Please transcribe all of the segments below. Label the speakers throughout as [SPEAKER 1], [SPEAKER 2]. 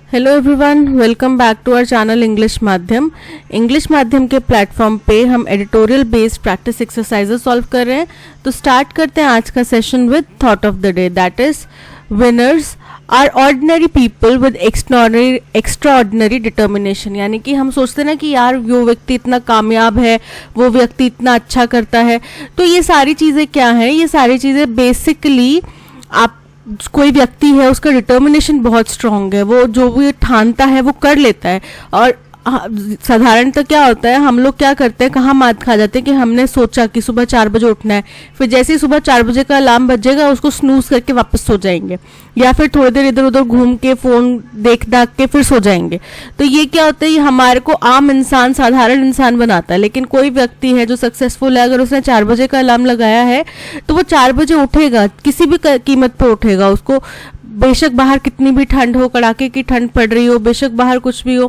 [SPEAKER 1] Hello everyone, welcome back to our channel English माध्यम। English माध्यम के प्लेटफॉर्म पे हम editorial based practice exercises solve कर रहे हैं। तो स्टार्ट करते हैं आज का session with thought of the day, that is winners are ordinary people with extraordinary determination. यानी कि हम सोचते हैं ना कि यार वो व्यक्ति इतना कामयाब है, वो व्यक्ति इतना अच्छा करता है। तो ये सारी चीज़ें क्या हैं? ये सारी चीज़ें बेसिकली आप कोई व्यक्ति है उसका डिटर्मिनेशन बहुत स्ट्रांग है, वो जो भी ठानता है वो कर लेता है। और साधारणतः क्या होता है, हम लोग क्या करते हैं, कहाँ मात खा जाते हैं कि हमने सोचा कि सुबह 4 बजे उठना है, फिर जैसे ही सुबह 4 बजे का अलार्म बजेगा उसको स्नूज करके वापस सो जाएंगे, या फिर थोड़ी देर इधर उधर घूम के फोन देख दाख के फिर सो जाएंगे। तो ये क्या होता है, ये हमारे को आम इंसान, साधारण इंसान बनाता है। लेकिन कोई व्यक्ति है जो सक्सेसफुल है, अगर उसने 4 बजे का अलार्म लगाया है तो वो 4 बजे उठेगा, किसी भी कीमत पर उठेगा। उसको बेशक बाहर कितनी भी ठंड हो, कड़ाके की ठंड पड़ रही हो, बेशक बाहर कुछ भी हो,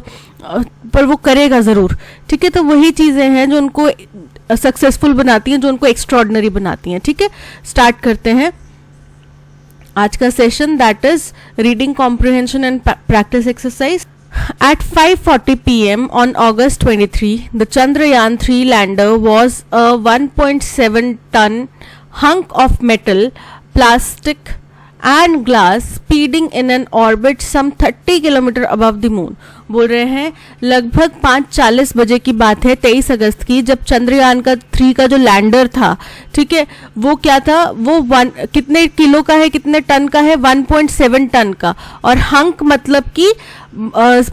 [SPEAKER 1] पर वो करेगा जरूर। ठीक है, तो वही चीजें हैं जो उनको सक्सेसफुल बनाती हैं, जो उनको एक्स्ट्राऑर्डिनरी बनाती हैं। ठीक है, स्टार्ट करते हैं आज का session, that is reading comprehension and practice exercise. At 5:40 p.m. on August 23, the Chandrayaan-3 lander was a 1.7-ton hunk of metal, plastic and glass speeding in an orbit some 30 kilometre above the moon। बोल रहे हैं लगभग 5:40 बजे की बात है, 23 अगस्त की, जब चंद्रयान का 3 का जो लैंडर था, ठीक है, वो क्या था, वो कितने किलो का है, कितने टन का है, 1.7 टन का। और हंक मतलब कि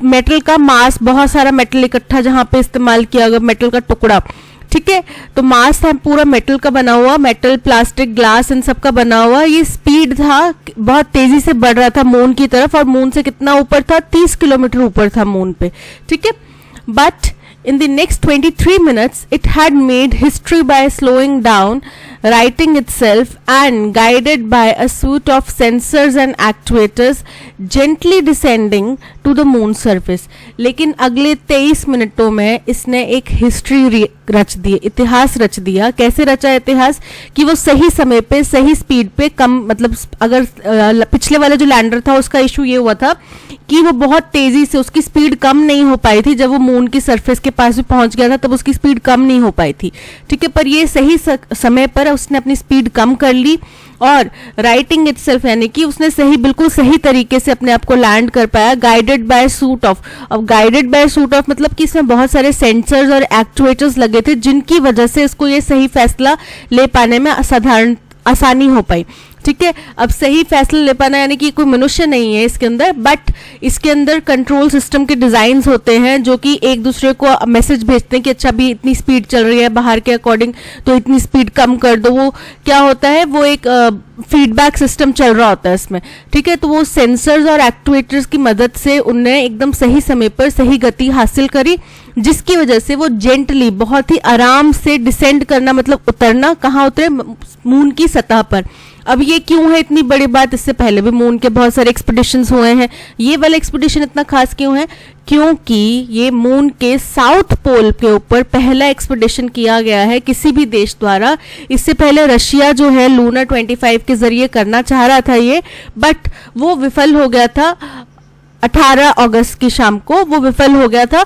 [SPEAKER 1] मेटल का मास, बहुत सारा मेटल इकट्ठा जहां पे इस्तेमाल किया गया, मेटल का टुकड़ा। ठीक है, तो मास था पूरा मेटल का बना हुआ, मेटल, प्लास्टिक, ग्लास, इन सब का बना हुआ। ये स्पीड था, बहुत तेजी से बढ़ रहा था मून की तरफ, और मून से कितना ऊपर था, 30 किलोमीटर ऊपर था मून पे। ठीक है, but in the next 23 minutes it had made history by slowing down, righting itself and guided by a suite of sensors and actuators gently descending to the moon surface। लेकिन अगले 23 मिनटों में इसने एक हिस्ट्री रच दी, इतिहास रच दिया। कैसे रचा इतिहास? कि वो सही समय पे, सही स्पीड पे, कम मतलब अगर पिछले वाला जो लैंडर था उसका इशू ये हुआ था कि वो बहुत तेजी से, उसकी स्पीड कम नहीं हो पाई थी। जब वो मून की सरफेस के पास भी पहुंच गया था तब उसकी स्पीड कम नहीं हो पाई थी। ठीक है, पर ये सही समय पर उसने अपनी स्पीड कम कर ली, और राइटिंग इटसेल्फ यानी कि उसने सही, बिल्कुल सही तरीके से अपने आप को लैंड कर पाया, गाइडेड बाय सूट ऑफ। अब गाइडेड बाय सूट ऑफ मतलब कि इसमें बहुत सारे सेंसर्स और एक्चुएटर्स लगे थे, जिनकी वजह से इसको ये सही फैसला ले पाने में आसानी हो पाई। ठीक है, अब सही फैसला ले पाना यानी कि कोई मनुष्य नहीं है इसके अंदर, बट इसके अंदर कंट्रोल सिस्टम के डिजाइन्स होते हैं जो कि एक दूसरे को मैसेज भेजते हैं कि अच्छा भी इतनी स्पीड चल रही है बाहर के अकॉर्डिंग, तो इतनी स्पीड कम कर दो। वो क्या होता है, वो एक फीडबैक सिस्टम चल रहा होता है इसमें। ठीक है, तो वो सेंसर्स और एक्चुएटर्स की मदद से उनने एकदम सही समय पर सही गति हासिल करी, जिसकी वजह से वो जेंटली, बहुत ही आराम से डिसेंड करना, मतलब उतरना, कहाँ उतरे, मून की सतह पर। अब ये क्यों है इतनी बड़ी बात? इससे पहले भी मून के बहुत सारे एक्सपीडिशंस हुए हैं, ये वाला एक्सपीडिशन इतना खास क्यों है? क्योंकि ये मून के साउथ पोल के ऊपर पहला एक्सपीडिशन किया गया है किसी भी देश द्वारा। इससे पहले रशिया जो है लूना 25 के जरिए करना चाह रहा था ये, बट वो विफल हो गया था। 18 अगस्त की शाम को वो विफल हो गया था,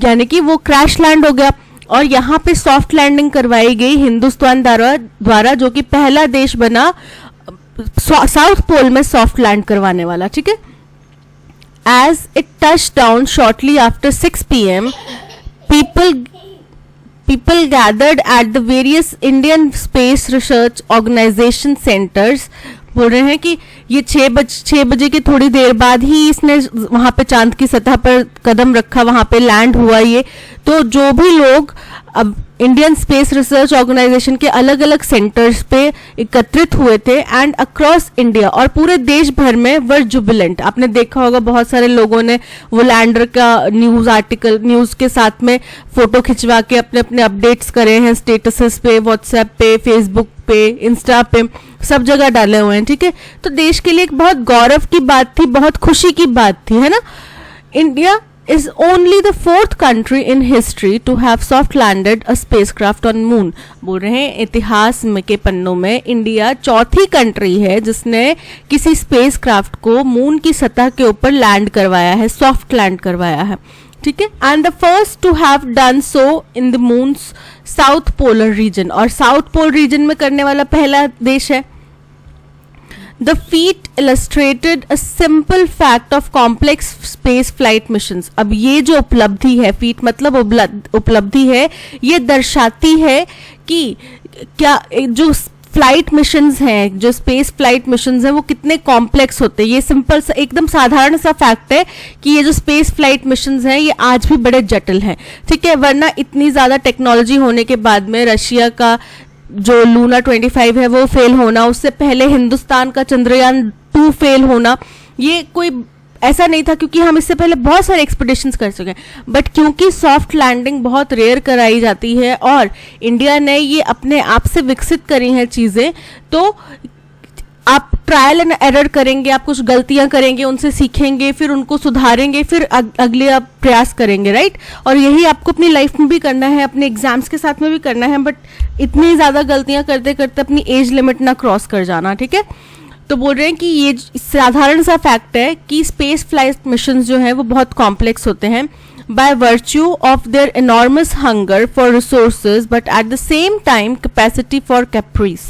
[SPEAKER 1] यानी कि वो क्रैश लैंड हो गया। और यहाँ पे सॉफ्ट लैंडिंग करवाई गई हिंदुस्तान द्वारा, जो कि पहला देश बना साउथ पोल में सॉफ्ट लैंड करवाने वाला। ठीक है, as it touch down shortly after 6 PM, people gathered at the various Indian Space Research Organization centers। बोल रहे हैं कि ये 6 बजे के थोड़ी देर बाद ही इसने वहां पे चांद की सतह पर कदम रखा, वहां पे लैंड हुआ ये। तो जो भी लोग अब इंडियन स्पेस रिसर्च ऑर्गेनाइजेशन के अलग अलग सेंटर्स पे एकत्रित हुए थे, एंड अक्रॉस इंडिया, और पूरे देश भर में वर जुबिलेंट। आपने देखा होगा बहुत सारे लोगों ने वो लैंडर का न्यूज के साथ में फोटो खिंचवा के अपने अपने अपडेट्स करे हैं, स्टेटसेस पे, व्हाट्सएप पे, फेसबुक पे, इंस्टा पे, सब जगह डाले हुए हैं। ठीक है, तो देश के लिए एक बहुत गौरव की बात थी, बहुत खुशी की बात थी, है ना। India is only the fourth country in history to have soft landed a spacecraft on moon. बोल रहे हैं इतिहास में के पन्नों में इंडिया चौथी कंट्री है जिसने किसी स्पेसक्राफ्ट को मून की सतह के ऊपर लैंड करवाया है, सॉफ्ट लैंड करवाया है, ठीक है. And the first to have done so in the moon's south polar region, और साउथ पोल रीजन में करने वाला पहला देश है. The feat illustrated a simple fact of complex space flight missions. अब ये जो उपलब्धि है, feat मतलब उपलब्धि है, ये दर्शाती है कि क्या जो फ्लाइट मिशंस हैं, जो स्पेस फ्लाइट मिशंस हैं, वो कितने कॉम्प्लेक्स होते हैं. ये सिंपल सा एकदम साधारण सा फैक्ट है कि ये जो स्पेस फ्लाइट मिशंस हैं ये आज भी बड़े जटिल हैं, ठीक है. वरना इतनी ज़्यादा टेक्नोलॉजी होने के बाद में रशिया का जो लूना 25 है वो फेल होना, उससे पहले हिंदुस्तान का चंद्रयान 2 फेल होना, ये कोई ऐसा नहीं था क्योंकि हम इससे पहले बहुत सारे एक्सपीडिशंस कर चुके हैं. बट क्योंकि सॉफ्ट लैंडिंग बहुत रेयर कराई जाती है और इंडिया ने ये अपने आप से विकसित करी हैं चीज़ें, तो आप ट्रायल एंड एरर करेंगे, आप कुछ गलतियां करेंगे, उनसे सीखेंगे, फिर उनको सुधारेंगे, फिर अगले आप प्रयास करेंगे, राइट. और यही आपको अपनी लाइफ में भी करना है, अपने एग्जाम्स के साथ में भी करना है. बट इतनी ज़्यादा गलतियां करते करते अपनी एज लिमिट ना क्रॉस कर जाना, ठीक है. तो बोल रहे हैं कि ये साधारण सा फैक्ट है कि स्पेस फ्लाइट मिशन जो हैं वो बहुत कॉम्प्लेक्स होते हैं by virtue of their enormous hunger for resources but at the same time capacity for caprice.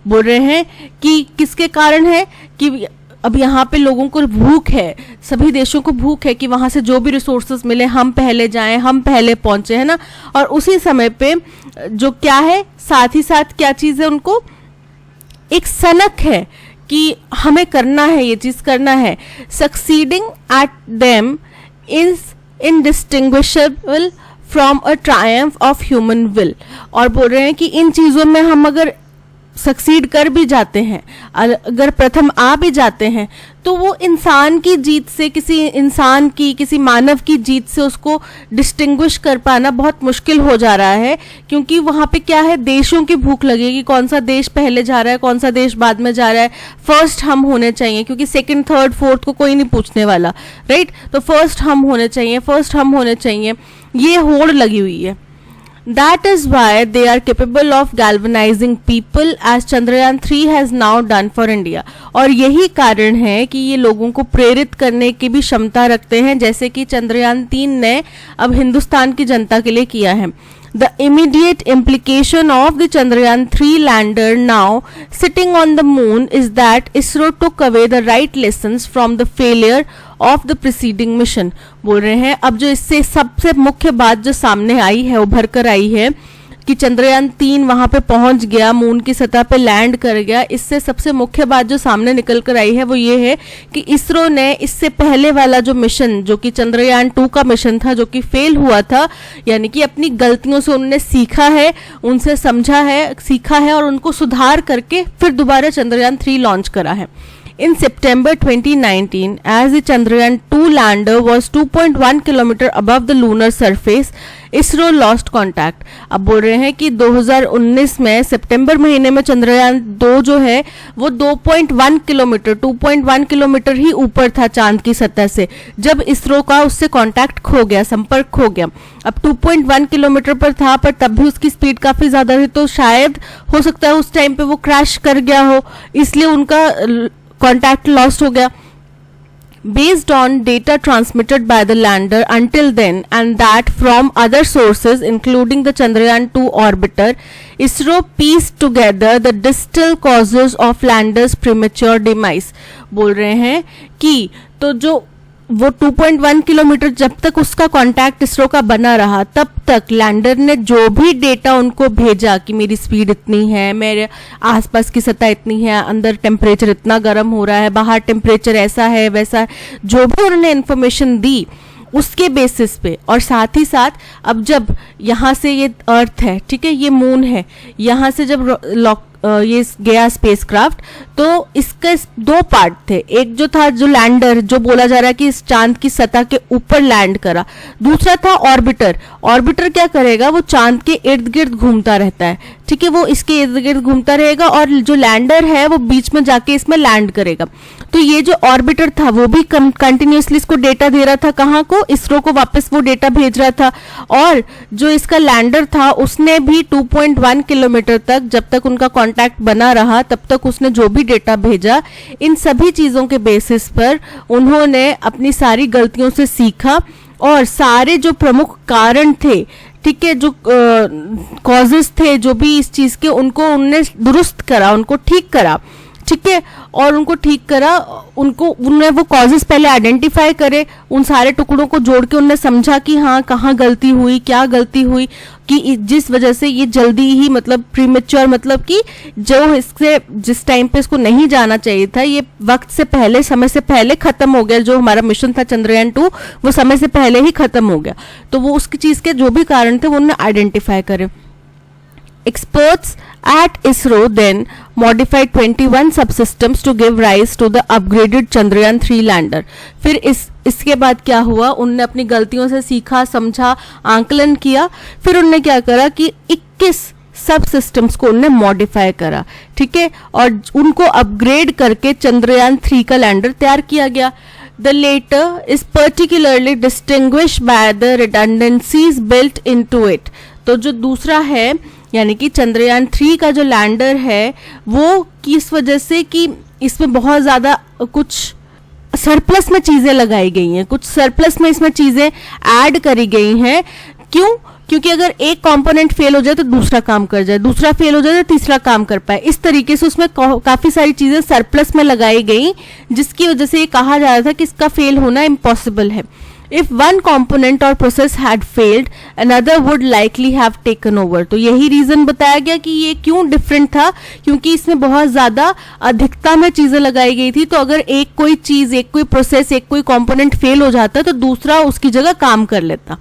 [SPEAKER 1] बोल रहे हैं कि किसके कारण है कि अब यहाँ पे लोगों को भूख है, सभी देशों को भूख है कि वहाँ से जो भी रिसोर्सेज मिले हम पहले जाएं, हम पहले पहुँचे, है ना. और उसी समय पे जो क्या है, साथ ही साथ क्या चीज़ है, उनको एक सनक है कि हमें करना है, ये चीज़ करना है. Succeeding at them is indistinguishable from a triumph of human will. और बोल रहे हैं कि इन चीज़ों में हम अगर सक्सीड कर भी जाते हैं, अगर प्रथम आ भी जाते हैं, तो वो इंसान की जीत से, किसी इंसान की, किसी मानव की जीत से उसको डिस्टिंग्विश कर पाना बहुत मुश्किल हो जा रहा है. क्योंकि वहाँ पे क्या है, देशों की भूख लगेगी, कौन सा देश पहले जा रहा है, कौन सा देश बाद में जा रहा है. फर्स्ट हम होने चाहिए, क्योंकि सेकंड थर्ड फोर्थ को कोई नहीं पूछने वाला, राइट. तो फर्स्ट हम होने चाहिए, फर्स्ट हम होने चाहिए, ये होड़ लगी हुई है. That is why they are capable of galvanizing people as Chandrayaan 3 has now done for India. और यही कारण है कि ये लोगों को प्रेरित करने की भी क्षमता रखते हैं, जैसे कि चंद्रयान 3 ने अब हिंदुस्तान की जनता के लिए किया है. The immediate implication of the Chandrayaan 3 lander now sitting on the moon is that ISRO took away the right lessons from the failure of the preceding mission. बोल रहे हैं अब जो इससे सबसे मुख्य बात जो सामने आई है, उभर कर आई है कि चंद्रयान 3 वहां पे पहुंच गया, मून की सतह पे लैंड कर गया. इससे सबसे मुख्य बात जो सामने निकल कर आई है वो ये है कि इसरो ने इससे पहले वाला जो मिशन, जो कि चंद्रयान 2 का मिशन था, जो कि फेल हुआ था, यानी कि अपनी गलतियों से उन्होंने सीखा है, उनसे समझा है, सीखा है और उनको सुधार करके फिर दोबारा चंद्रयान 3 लॉन्च करा है. In September 2019, as the Chandrayaan 2 lander was 2.1 kilometer above the lunar surface, ISRO lost contact. अब बोल रहे हैं कि 2019 में सितंबर महीने में चंद्रयान 2 जो है वो 2.1 किलोमीटर ही ऊपर था चांद की सतह से, जब इसरो का उससे कांटेक्ट खो गया, संपर्क खो गया. अब 2.1 किलोमीटर पर था, पर तब भी उसकी स्पीड काफ़ी ज़्यादा थी, तो शायद हो सकता है उस टाइम पे वो क्रैश कर गया हो, इसलिए उनका contact lost हो गया. Based on data transmitted by the lander until then and that from other sources including the Chandrayaan 2 orbiter, ISRO pieced together the distal causes of lander's premature demise. बोल रहे हैं कि तो जो वो 2.1 किलोमीटर जब तक उसका कांटेक्ट इसरो का बना रहा, तब तक लैंडर ने जो भी डेटा उनको भेजा कि मेरी स्पीड इतनी है, मेरे आसपास की सतह इतनी है, अंदर टेम्परेचर इतना गर्म हो रहा है, बाहर टेम्परेचर ऐसा है वैसा है, जो भी उन्होंने इन्फॉर्मेशन दी उसके बेसिस पे, और साथ ही साथ अब जब यहाँ से ये अर्थ है, ठीक है, ये मून है, यहाँ से जब ये गया स्पेसक्राफ्ट, तो इसके 2 पार्ट थे. एक जो था जो लैंडर, जो बोला जा रहा है कि इस चांद की सतह के ऊपर लैंड करा. दूसरा था ऑर्बिटर. ऑर्बिटर क्या करेगा, वो चांद के इर्द गिर्द घूमता रहता है, ठीक है, वो इसके इर्द गिर्द घूमता रहेगा और जो लैंडर है वो बीच में जाके इसमें लैंड करेगा. तो ये जो ऑर्बिटर था वो भी कंटिन्यूसली इसको डेटा दे रहा था, कहाँ को, इसरो को वापस वो डेटा भेज रहा था। और जो इसका लैंडर था उसने भी 2.1 किलोमीटर तक, जब तक उनका कांटेक्ट बना रहा तब तक उसने जो भी डेटा भेजा, इन सभी चीजों के बेसिस पर उन्होंने अपनी सारी गलतियों से सीखा और सारे जो प्रमुख कारण थे, ठीक है, जो कॉजेस थे जो भी इस चीज के, उनको उनने दुरुस्त करा, उनको ठीक करा, ठीक है। और उनको ठीक करा, उन्होंने वो कॉजेस पहले आइडेंटिफाई करे, उन सारे टुकड़ों को जोड़ के उन्होंने समझा कि हाँ कहाँ गलती हुई, क्या गलती हुई, कि जिस वजह से ये जल्दी ही, मतलब प्रीमेच्योर, मतलब कि जो इससे जिस टाइम पे इसको नहीं जाना चाहिए था, ये वक्त से पहले, समय से पहले खत्म हो गया। जो हमारा मिशन था चंद्रयान 2 वो समय से पहले ही खत्म हो गया। तो वो उसकी चीज के जो भी कारण थे वो उन्होंने आइडेंटिफाई करे। Experts at ISRO then modified 21 subsystems to give rise to the upgraded Chandrayaan 3 lander. फिर इसके बाद क्या हुआ, उनने अपनी गलतियों से सीखा, समझा, आंकलन किया। फिर उनने क्या करा कि 21 सब सिस्टम्स को उनने मॉडिफाई करा, ठीक है, और उनको अपग्रेड करके चंद्रयान 3 का लैंडर तैयार किया गया। The later is particularly distinguished by the redundancies built into it. तो जो दूसरा है, यानी कि चंद्रयान 3 का जो लैंडर है वो किस वजह से, कि इसमें बहुत ज़्यादा कुछ सरप्लस में चीज़ें लगाई गई हैं, कुछ सरप्लस में इसमें चीज़ें ऐड करी गई हैं। क्यों? क्योंकि अगर एक कंपोनेंट फेल हो जाए तो दूसरा काम कर जाए, दूसरा फेल हो जाए तो तीसरा काम कर पाए। इस तरीके से उसमें काफ़ी सारी चीज़ें सरप्लस में लगाई गई, जिसकी वजह से ये कहा जा रहा था कि इसका फेल होना इम्पॉसिबल है। If one component or process had failed, another would likely have taken over. तो यही रीजन बताया गया कि ये क्यों डिफरेंट था, क्योंकि इसमें बहुत ज्यादा अधिकता में चीजें लगाई गई थी। तो अगर एक कोई चीज, एक कोई प्रोसेस, एक कोई कंपोनेंट फेल हो जाता तो दूसरा उसकी जगह काम कर लेता।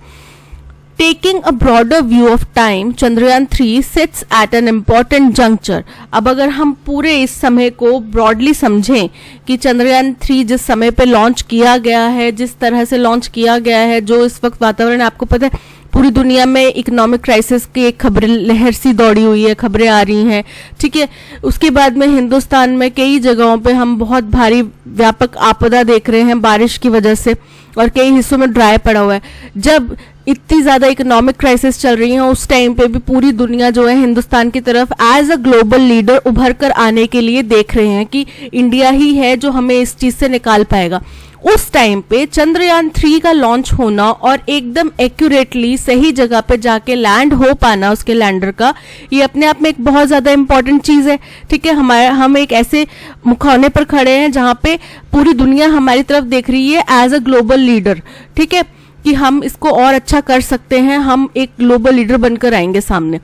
[SPEAKER 1] Taking a broader view of time, Chandrayaan 3 sits at an important juncture. अब अगर हम पूरे इस समय को ब्रॉडली समझें कि चंद्रयान 3 जिस समय पे लॉन्च किया गया है, जिस तरह से लॉन्च किया गया है, जो इस वक्त वातावरण, आपको पता है पूरी दुनिया में इकोनॉमिक क्राइसिस की एक खबरें लहर सी दौड़ी हुई है, खबरें आ रही हैं, ठीक है। उसके बाद में हिंदुस्तान में कई जगहों पे हम बहुत भारी व्यापक आपदा देख रहे हैं बारिश की वजह से, और कई हिस्सों में ड्राई पड़ा हुआ है। जब इतनी ज्यादा इकोनॉमिक क्राइसिस चल रही है, उस टाइम पे भी पूरी दुनिया जो है हिंदुस्तान की तरफ एज अ ग्लोबल लीडर उभर कर आने के लिए देख रहे हैं कि इंडिया ही है जो हमें इस चीज से निकाल पाएगा। उस टाइम पे चंद्रयान 3 का लॉन्च होना और एकदम एक्यूरेटली सही जगह पे जाके लैंड हो पाना उसके लैंडर का, ये अपने आप में एक बहुत ज्यादा इंपॉर्टेंट चीज है, ठीक है। हम एक ऐसे मुखौने पर खड़े हैं जहाँ पे पूरी दुनिया हमारी तरफ देख रही है एज अ ग्लोबल लीडर, ठीक है, कि हम इसको और अच्छा कर सकते हैं, हम एक ग्लोबल लीडर बनकर आएंगे सामने।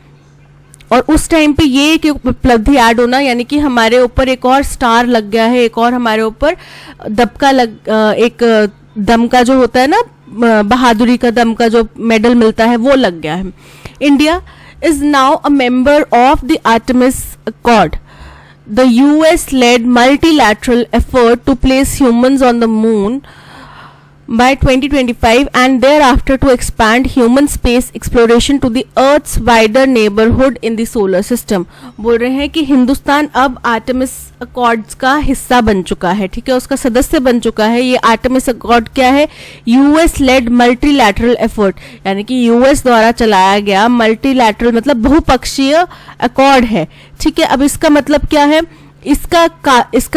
[SPEAKER 1] और उस टाइम पे ये एक उपलब्धि ऐड होना, यानी कि हमारे ऊपर एक और स्टार लग गया है, एक और हमारे ऊपर एक दम का जो होता है ना, बहादुरी का दम का जो मेडल मिलता है वो लग गया है। India is now a member of the Artemis accord, the US led multilateral effort to place humans on the moon by 2025 and thereafter to expand human space exploration to the Earth's wider neighborhood in the solar system. बोल रहे हैं कि हिंदुस्तान अब Artemis accords का हिस्सा बन चुका है, ठीक है, उसका सदस्य बन चुका है। ये आर्टेमिस अकॉर्ड क्या है? US led multilateral effort, यानी कि US द्वारा चलाया गया मल्टीलैटरल, मतलब बहुपक्षीय अकॉर्ड है, ठीक है। अब इसका मतलब क्या है? इसका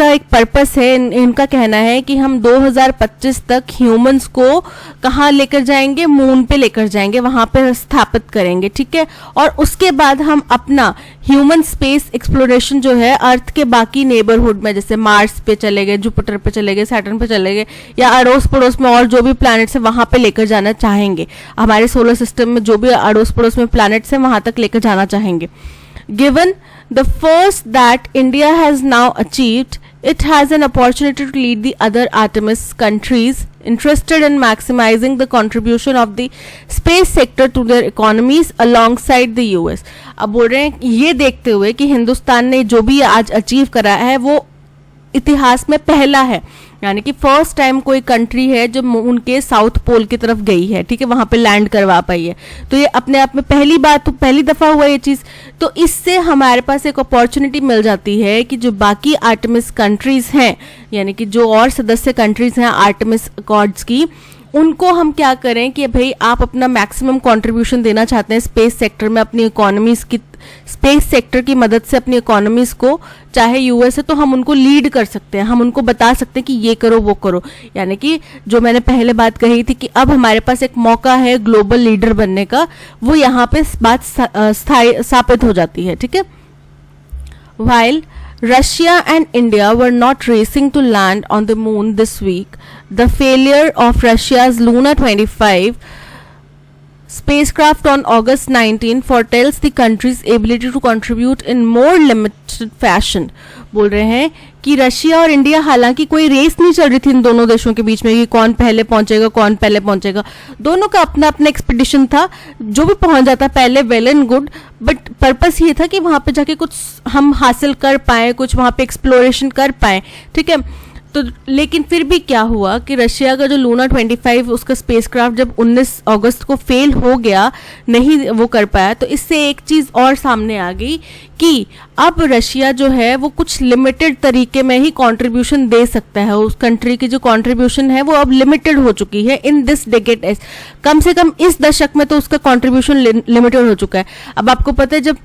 [SPEAKER 1] एक पर्पस है, इनका कहना है कि हम 2025 तक ह्यूमंस को कहाँ लेकर जाएंगे? मून पे लेकर जाएंगे, वहां पे स्थापित करेंगे, ठीक है। और उसके बाद हम अपना ह्यूमन स्पेस एक्सप्लोरेशन जो है अर्थ के बाकी नेबरहुड में, जैसे मार्स पे चले गए, जुपिटर पे चले गए, सैटर्न पे चले गए, या अड़ोस पड़ोस में और जो भी प्लैनेट्स है वहां पे लेकर जाना चाहेंगे। हमारे सोलर सिस्टम में जो भी अड़ोस पड़ोस में प्लैनेट्स है वहां तक लेकर जाना चाहेंगे। Given the first that India has now achieved, it has an opportunity to lead the other Artemis countries interested in maximizing the contribution of the space sector to their economies alongside the US. अब बोल रहे हैं ये देखते हुए कि हिंदुस्तान ने जो भी आज अचीव करा है वो इतिहास में पहला है, यानी कि फर्स्ट टाइम कोई कंट्री है जो मून के साउथ पोल की तरफ गई है, ठीक है, वहां पे लैंड करवा पाई है। तो ये अपने आप में पहली बात, तो पहली दफा हुआ ये चीज। तो इससे हमारे पास एक अपॉर्चुनिटी मिल जाती है कि जो बाकी आर्टेमिस कंट्रीज हैं, यानी कि जो और सदस्य कंट्रीज हैं आर्टेमिस अकॉर्ड्स की, उनको हम क्या करें कि भाई आप अपना मैक्सिमम कंट्रीब्यूशन देना चाहते हैं स्पेस सेक्टर में, अपनी इकोनॉमीज की, स्पेस सेक्टर की मदद से अपनी इकोनॉमीज को, चाहे यूएस है तो हम उनको लीड कर सकते हैं, हम उनको बता सकते हैं कि ये करो वो करो। यानी कि जो मैंने पहले बात कही थी कि अब हमारे पास एक मौका है ग्लोबल लीडर बनने का, वो यहाँ पे बात स्थापित हो जाती है, ठीक है। While Russia and India were not racing to land on the moon this week, the failure of Russia's Luna 25 spacecraft on August 19 foretells the country's ability to contribute in more limited fashion. बोल रहे हैं कि Russia और India, हालांकि कोई race नहीं चल रही थी इन दोनों देशों के बीच में कि कौन पहले पहुंचेगा कौन पहले पहुंचेगा, दोनों का अपना अपना एक्सपीडिशन था, जो भी पहुंच जाता पहले well and good, but purpose ये था कि वहां पे जाके कुछ हम हासिल कर पाए, कुछ वहां पे एक्सप्लोरेशन कर पाए, ठीक है। तो लेकिन फिर भी क्या हुआ कि रशिया का जो लूना 25 उसका स्पेसक्राफ्ट जब 19 अगस्त को फेल हो गया, नहीं वो कर पाया, तो इससे एक चीज़ और सामने आ गई कि अब रशिया जो है वो कुछ लिमिटेड तरीके में ही कंट्रीब्यूशन दे सकता है। उस कंट्री की जो कंट्रीब्यूशन है वो अब लिमिटेड हो चुकी है इन दिस डेकेड, कम से कम इस दशक में तो उसका कंट्रीब्यूशन लिमिटेड हो चुका है। अब आपको पता है जब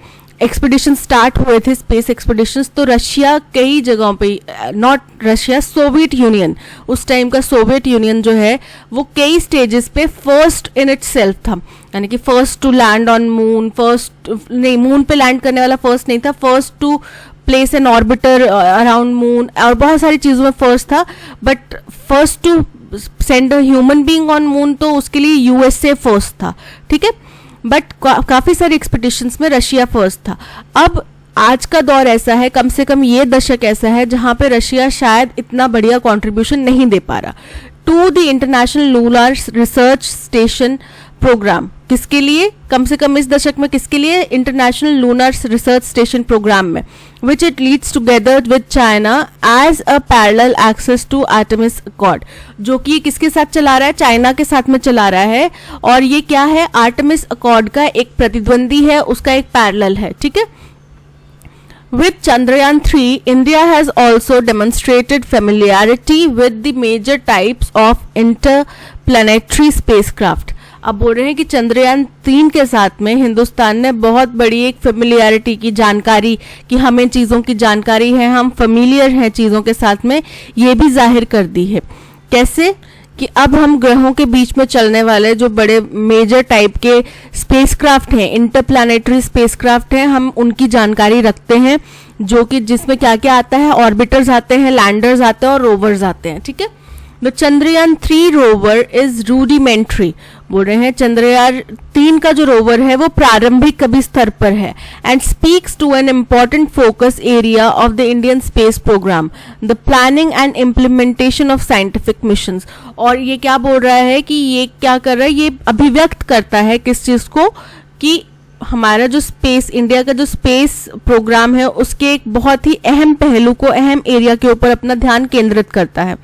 [SPEAKER 1] एक्सपीडिशन स्टार्ट हुए थे स्पेस एक्सपीडिशंस, तो रशिया कई जगहों पे, नॉट रशिया, सोवियत यूनियन, उस टाइम का सोवियत यूनियन जो है वो कई स्टेजेस पे फर्स्ट इन इट सेल्फ था, यानी कि first to land on moon, first नहीं, मून पे लैंड करने वाला फर्स्ट नहीं था, first to place an orbiter around moon, और बहुत सारी चीज़ों में फर्स्ट था, but first to send a human being on moon तो उसके लिए यूएसए फर्स्ट था, ठीक है। बट काफी सारे एक्सपीडिशंस में रशिया फर्स्ट था। अब आज का दौर ऐसा है, कम से कम ये दशक ऐसा है जहां पे रशिया शायद इतना बढ़िया कंट्रीब्यूशन नहीं दे पा रहा to the international lunar research station programme. किसके लिए, कम से कम इस दशक में किसके लिए, international lunar research station programme में, which it leads together with China as a parallel access to Artemis accord, जो कि किसके साथ चला रहा है, चाइना के साथ में चला रहा है, और ये क्या है, आर्टेमिस अकॉर्ड का एक प्रतिद्वंदी है, उसका एक पैरेलल है, ठीक है। With Chandrayaan 3, India has also demonstrated familiarity with the major types of interplanetary spacecraft. अब बोल रहे हैं कि चंद्रयान 3 के साथ में हिंदुस्तान ने बहुत बड़ी एक फेमिलियरिटी की जानकारी, कि हमें चीज़ों की जानकारी है, हम फेमिलियर हैं चीज़ों के साथ में, ये भी जाहिर कर दी है। कैसे कि अब हम ग्रहों के बीच में चलने वाले जो बड़े मेजर टाइप के स्पेसक्राफ्ट हैं, इंटरप्लैनेटरी स्पेसक्राफ्ट हैं, हम उनकी जानकारी रखते हैं, जो कि जिसमें क्या क्या आता है, ऑर्बिटर्स आते हैं, लैंडर्स आते हैं और रोवर्स आते हैं, ठीक है। The Chandrayaan 3 rover is rudimentary, बोल रहे हैं चंद्रयान 3 का जो रोवर है वो प्रारंभिक कभी स्तर पर है, and speaks to an important focus area of the Indian space programme, the planning and implementation of scientific missions. और ये क्या बोल रहा है कि ये क्या कर रहा है, ये अभिव्यक्त करता है किस चीज को, कि हमारा जो स्पेस, इंडिया का जो स्पेस प्रोग्राम है उसके एक बहुत ही अहम पहलू को, अहम एरिया के ऊपर अपना ध्यान केंद्रित करता है,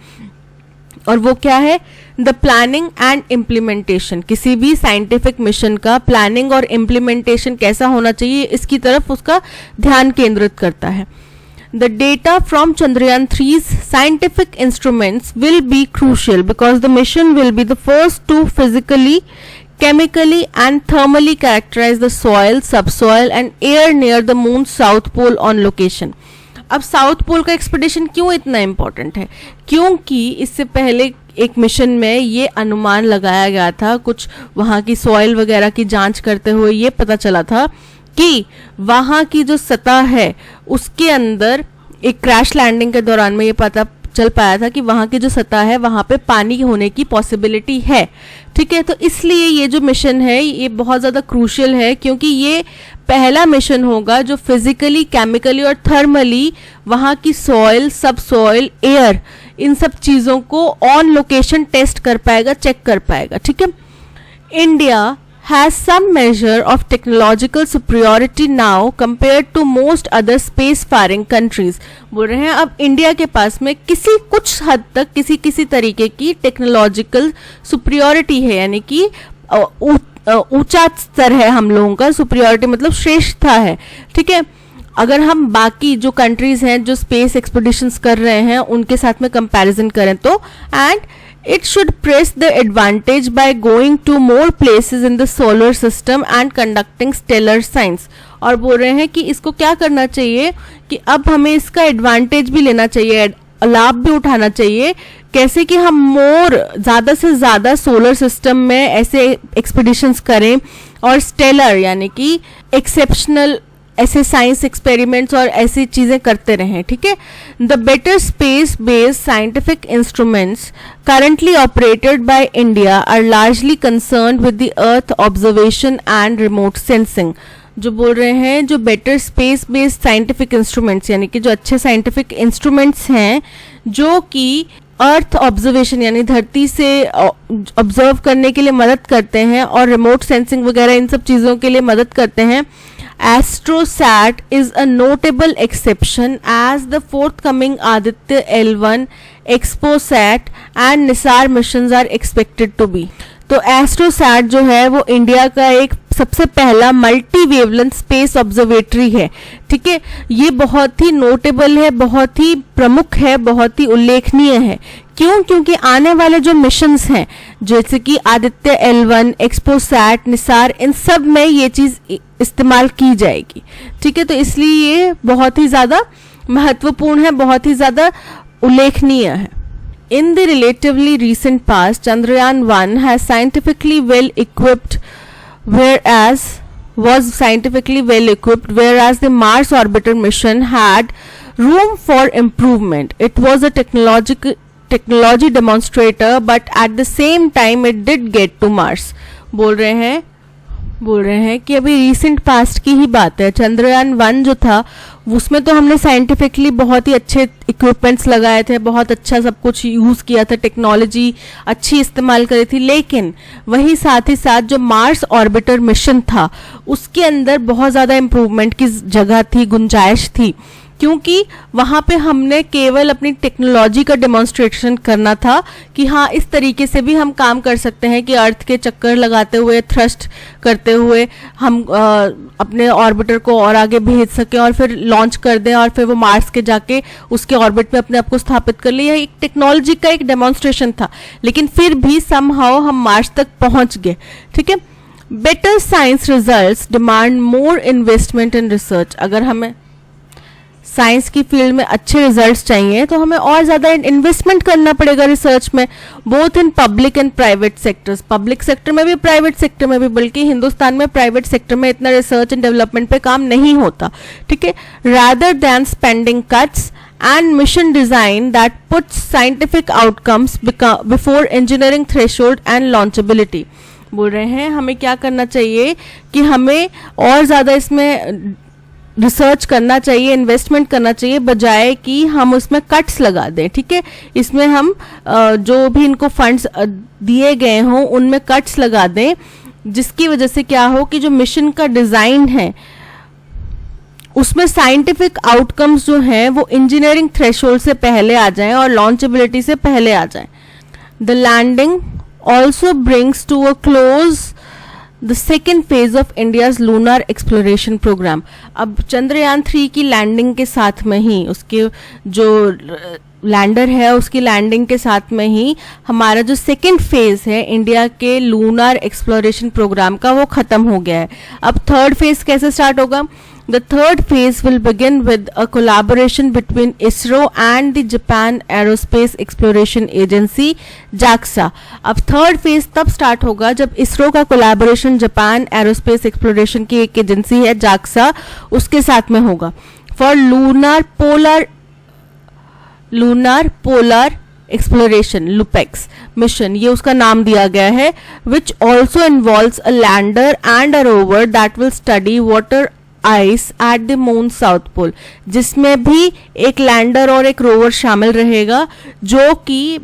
[SPEAKER 1] और वो क्या है, द प्लानिंग एंड इम्प्लीमेंटेशन। किसी भी साइंटिफिक मिशन का प्लानिंग और इम्प्लीमेंटेशन कैसा होना चाहिए, इसकी तरफ उसका ध्यान केंद्रित करता है। The data from Chandrayaan 3's scientific instruments will be crucial because the mission will be the first to physically, chemically and thermally characterize the soil, subsoil and air near the moon's south pole on location. अब south pole का expedition क्यों इतना important है, क्योंकि इससे पहले एक mission में ये अनुमान लगाया गया था, कुछ वहाँ की सॉइल वगैरह की जांच करते हुए ये पता चला था कि वहाँ की जो सतह है उसके अंदर, एक क्रैश लैंडिंग के दौरान में ये पता चल पाया था कि वहाँ की जो सतह है वहाँ पे पानी होने की पॉसिबिलिटी है, ठीक है। तो इसलिए ये जो मिशन है ये बहुत ज़्यादा क्रूशियल है, क्योंकि ये पहला मिशन होगा जो फिजिकली, केमिकली और थर्मली वहाँ की सॉइल, सब सॉइल, एयर, इन सब चीज़ों को ऑन लोकेशन टेस्ट कर पाएगा, चेक कर पाएगा, ठीक है। India has some measure of technological superiority now compared to most other spacefaring countries. बोल रहे हैं अब इंडिया के पास में कुछ हद तक किसी तरीके की टेक्नोलॉजिकल सुपरियोरिटी है, यानी कि ऊंचा स्तर है हम लोगों का. सुपरियोरिटी मतलब श्रेष्ठता है. ठीक है, अगर हम बाकी जो कंट्रीज हैं जो स्पेस एक्सपीडिशंस कर रहे हैं उनके साथ में कंपैरिजन करें तो, and it should press the advantage by going to more places in the solar system and conducting stellar science. और बोल रहे हैं कि इसको क्या करना चाहिए कि अब हमें इसका एडवांटेज भी लेना चाहिए, लाभ भी उठाना चाहिए. कैसे कि हम ज़्यादा से ज़्यादा सोलर सिस्टम में ऐसे एक्सपीडिशंस करें और स्टेलर यानी कि एक्सेप्शनल ऐसे साइंस एक्सपेरिमेंट्स और ऐसी चीजें करते रहें. ठीक है, the better space based scientific instruments currently operated by India are largely concerned with the earth observation and remote sensing. जो बोल रहे हैं जो better space based scientific instruments यानी कि जो अच्छे साइंटिफिक इंस्ट्रूमेंट्स हैं जो कि अर्थ ऑब्जर्वेशन यानी धरती से ऑब्जर्व करने के लिए मदद करते हैं और रिमोट सेंसिंग वगैरह इन सब चीज़ों के लिए मदद करते हैं. AstroSat is a notable exception as the forthcoming Aditya L1, ExpoSat and NISAR missions are expected to be. तो एस्ट्रोसैट जो है वो इंडिया का एक सबसे पहला मल्टी वेवलेंथ स्पेस ऑब्जर्वेटरी है. ठीक है, ये बहुत ही नोटेबल है, बहुत ही प्रमुख है, बहुत ही उल्लेखनीय है. क्यों? क्योंकि आने वाले जो मिशंस हैं जैसे कि आदित्य L1, एक्सपोसैट, निसार, इन सब में ये चीज इस्तेमाल की जाएगी. ठीक है, तो इसलिए ये बहुत ही ज्यादा महत्वपूर्ण है, बहुत ही ज्यादा उल्लेखनीय है. In the relatively recent past, Chandrayaan-1 was scientifically well equipped, whereas the Mars orbiter mission had room for improvement. It was a technology demonstrator, but at the same time it did get to Mars. बोल रहे हैं कि अभी recent past की ही बात है. चंद्रयान 1 जो था उसमें तो हमने साइंटिफिकली बहुत ही अच्छे इक्विपमेंट्स लगाए थे, बहुत अच्छा सब कुछ यूज किया था, टेक्नोलॉजी अच्छी इस्तेमाल करी थी. लेकिन वही साथ ही साथ जो मार्स ऑर्बिटर मिशन था उसके अंदर बहुत ज़्यादा इम्प्रूवमेंट की जगह थी, गुंजाइश थी. क्योंकि वहाँ पे हमने केवल अपनी टेक्नोलॉजी का डेमोन्स्ट्रेशन करना था कि हाँ इस तरीके से भी हम काम कर सकते हैं कि अर्थ के चक्कर लगाते हुए, थ्रस्ट करते हुए हम अपने ऑर्बिटर को और आगे भेज सकें और फिर लॉन्च कर दें और फिर वो मार्स के जाके उसके ऑर्बिट में अपने आप को स्थापित कर ले. यह एक टेक्नोलॉजी का एक डेमोन्स्ट्रेशन था, लेकिन फिर भी समहाउ हम मार्स तक पहुँच गए. ठीक है, better science results demand more investment in research. अगर हमें साइंस की फील्ड में अच्छे रिजल्ट्स चाहिए तो हमें और ज़्यादा इन्वेस्टमेंट करना पड़ेगा रिसर्च में, both in public and private sectors. Public sector में भी, प्राइवेट सेक्टर में भी. बल्कि हिंदुस्तान में प्राइवेट सेक्टर में इतना रिसर्च एंड डेवलपमेंट पे काम नहीं होता. ठीक है, rather than spending cuts and mission design that puts scientific outcomes before engineering threshold and launchability. बोल रहे हैं हमें क्या करना चाहिए कि हमें और ज़्यादा इसमें रिसर्च करना चाहिए, इन्वेस्टमेंट करना चाहिए, बजाय कि हम उसमें कट्स लगा दें. ठीक है, इसमें हम जो भी इनको फंड्स दिए गए हों उनमें कट्स लगा दें, जिसकी वजह से क्या हो कि जो मिशन का डिज़ाइन है उसमें साइंटिफिक आउटकम्स जो हैं वो इंजीनियरिंग थ्रेशोल्ड से पहले आ जाएं और लॉन्चेबिलिटी से पहले आ जाएं. The landing also brings to a close the second phase of India's lunar exploration programme. अब चंद्रयान 3 की लैंडिंग के साथ में ही, उसके जो लैंडर है उसकी लैंडिंग के साथ में ही हमारा जो सेकेंड फेज है इंडिया के लूनर एक्सप्लोरेशन प्रोग्राम का वो खत्म हो गया है. अब थर्ड फेज कैसे स्टार्ट होगा? The third phase will begin with a collaboration between ISRO and the Japan Aerospace Exploration Agency JAXA. अब थर्ड फेज तब स्टार्ट होगा जब इसरो का कोलैबोरेशन जापान एरोस्पेस एक्सप्लोरेशन की एक एजेंसी है JAXA उसके साथ में होगा for lunar polar exploration LUPEX mission. ये उसका नाम दिया गया है. Which also involves a lander and a rover that will study water ice at the moon south pole. जिसमें भी एक लैंडर और एक रोवर शामिल रहेगा जो कि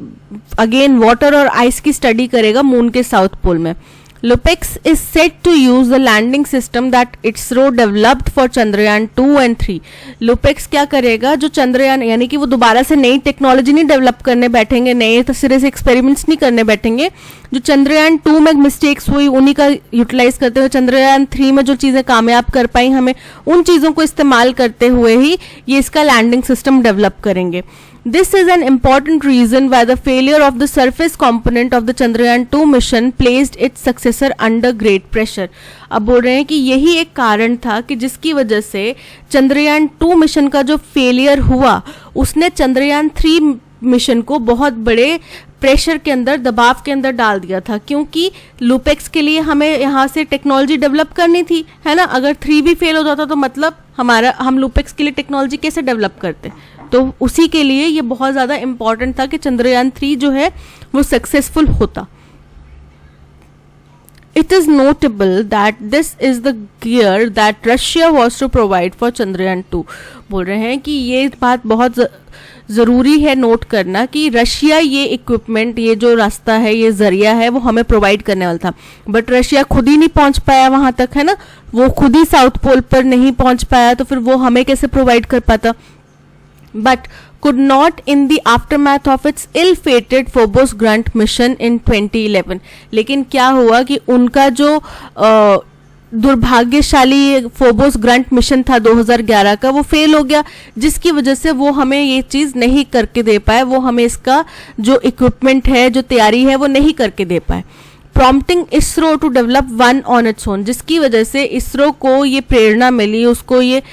[SPEAKER 1] अगेन वाटर और आइस की स्टडी करेगा मून के साउथ पोल में. LUPEX is said to use the landing system that ISRO developed for Chandrayaan 2 and 3. LUPEX क्या करेगा, जो चंद्रयान यानी कि वो दोबारा से नई टेक्नोलॉजी नहीं डेवलप करने बैठेंगे, नए सिरे से एक्सपेरिमेंट्स नहीं करने बैठेंगे, जो चंद्रयान 2 में मिस्टेक्स हुई उन्हीं का यूटिलाइज करते हुए चंद्रयान 3 में जो चीज़ें कामयाब कर पाई हमें उन चीज़ों को इस्तेमाल करते हुए ही ये इसका लैंडिंग सिस्टम डेवलप करेंगे. This is an important reason why the failure of the surface component of the Chandrayaan 2 mission placed its successor under great pressure. अब बोल रहे हैं कि यही एक कारण था कि जिसकी वजह से चंद्रयान 2 मिशन का जो फेलियर हुआ उसने चंद्रयान 3 मिशन को बहुत बड़े प्रेशर के अंदर, दबाव के अंदर डाल दिया था, क्योंकि लूपेक्स के लिए हमें यहाँ से टेक्नोलॉजी डेवलप करनी थी, है ना. अगर 3 भी फेल हो जाता तो मतलब हम लूपेक्स के लिए टेक्नोलॉजी कैसे डेवलप करते. तो उसी के लिए ये बहुत ज़्यादा इम्पॉर्टेंट था कि चंद्रयान 3 जो है वो सक्सेसफुल होता. It is notable that this is the gear that Russia was to provide for Chandrayaan 2. बोल रहे हैं कि ये बात बहुत ज़रूरी है नोट करना कि रशिया ये इक्विपमेंट, ये जो रास्ता है, ये जरिया है, वो हमें प्रोवाइड करने वाला था. बट रशिया खुद ही नहीं पहुंच पाया वहाँ तक, है ना. वो खुद ही साउथ पोल पर नहीं पहुंच पाया तो फिर वो हमें कैसे प्रोवाइड कर पाता. But could not in the aftermath of its ill-fated Phobos Grunt mission in 2011. लेकिन क्या हुआ कि उनका जो दुर्भाग्यशाली फोबोस ग्रंट मिशन था 2011 का, वो फेल हो गया, जिसकी वजह से वो हमें ये चीज़ नहीं करके दे पाए, वो हमें इसका जो इक्विपमेंट है, जो तैयारी है, वो नहीं करके दे पाए. Prompting ISRO to develop one on its own, जिसकी वजह से इसरो को ये प्रेरणा मिली, उसको ये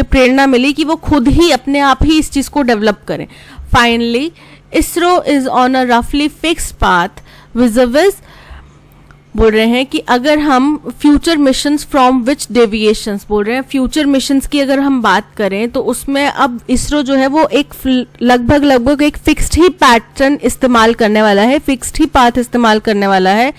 [SPEAKER 1] प्रेरणा मिली कि वो खुद ही अपने आप ही इस चीज़ को डेवलप करें. Finally ISRO is on a रफली फिक्स्ड पाथ विज़ बोल रहे हैं कि अगर हम future missions from which deviations, बोल रहे हैं फ्यूचर मिशंस की अगर हम बात करें तो उसमें अब इसरो जो है वो एक लगभग एक फिक्स्ड ही पैटर्न इस्तेमाल करने वाला है, फिक्स्ड ही पाथ इस्तेमाल करने वाला है,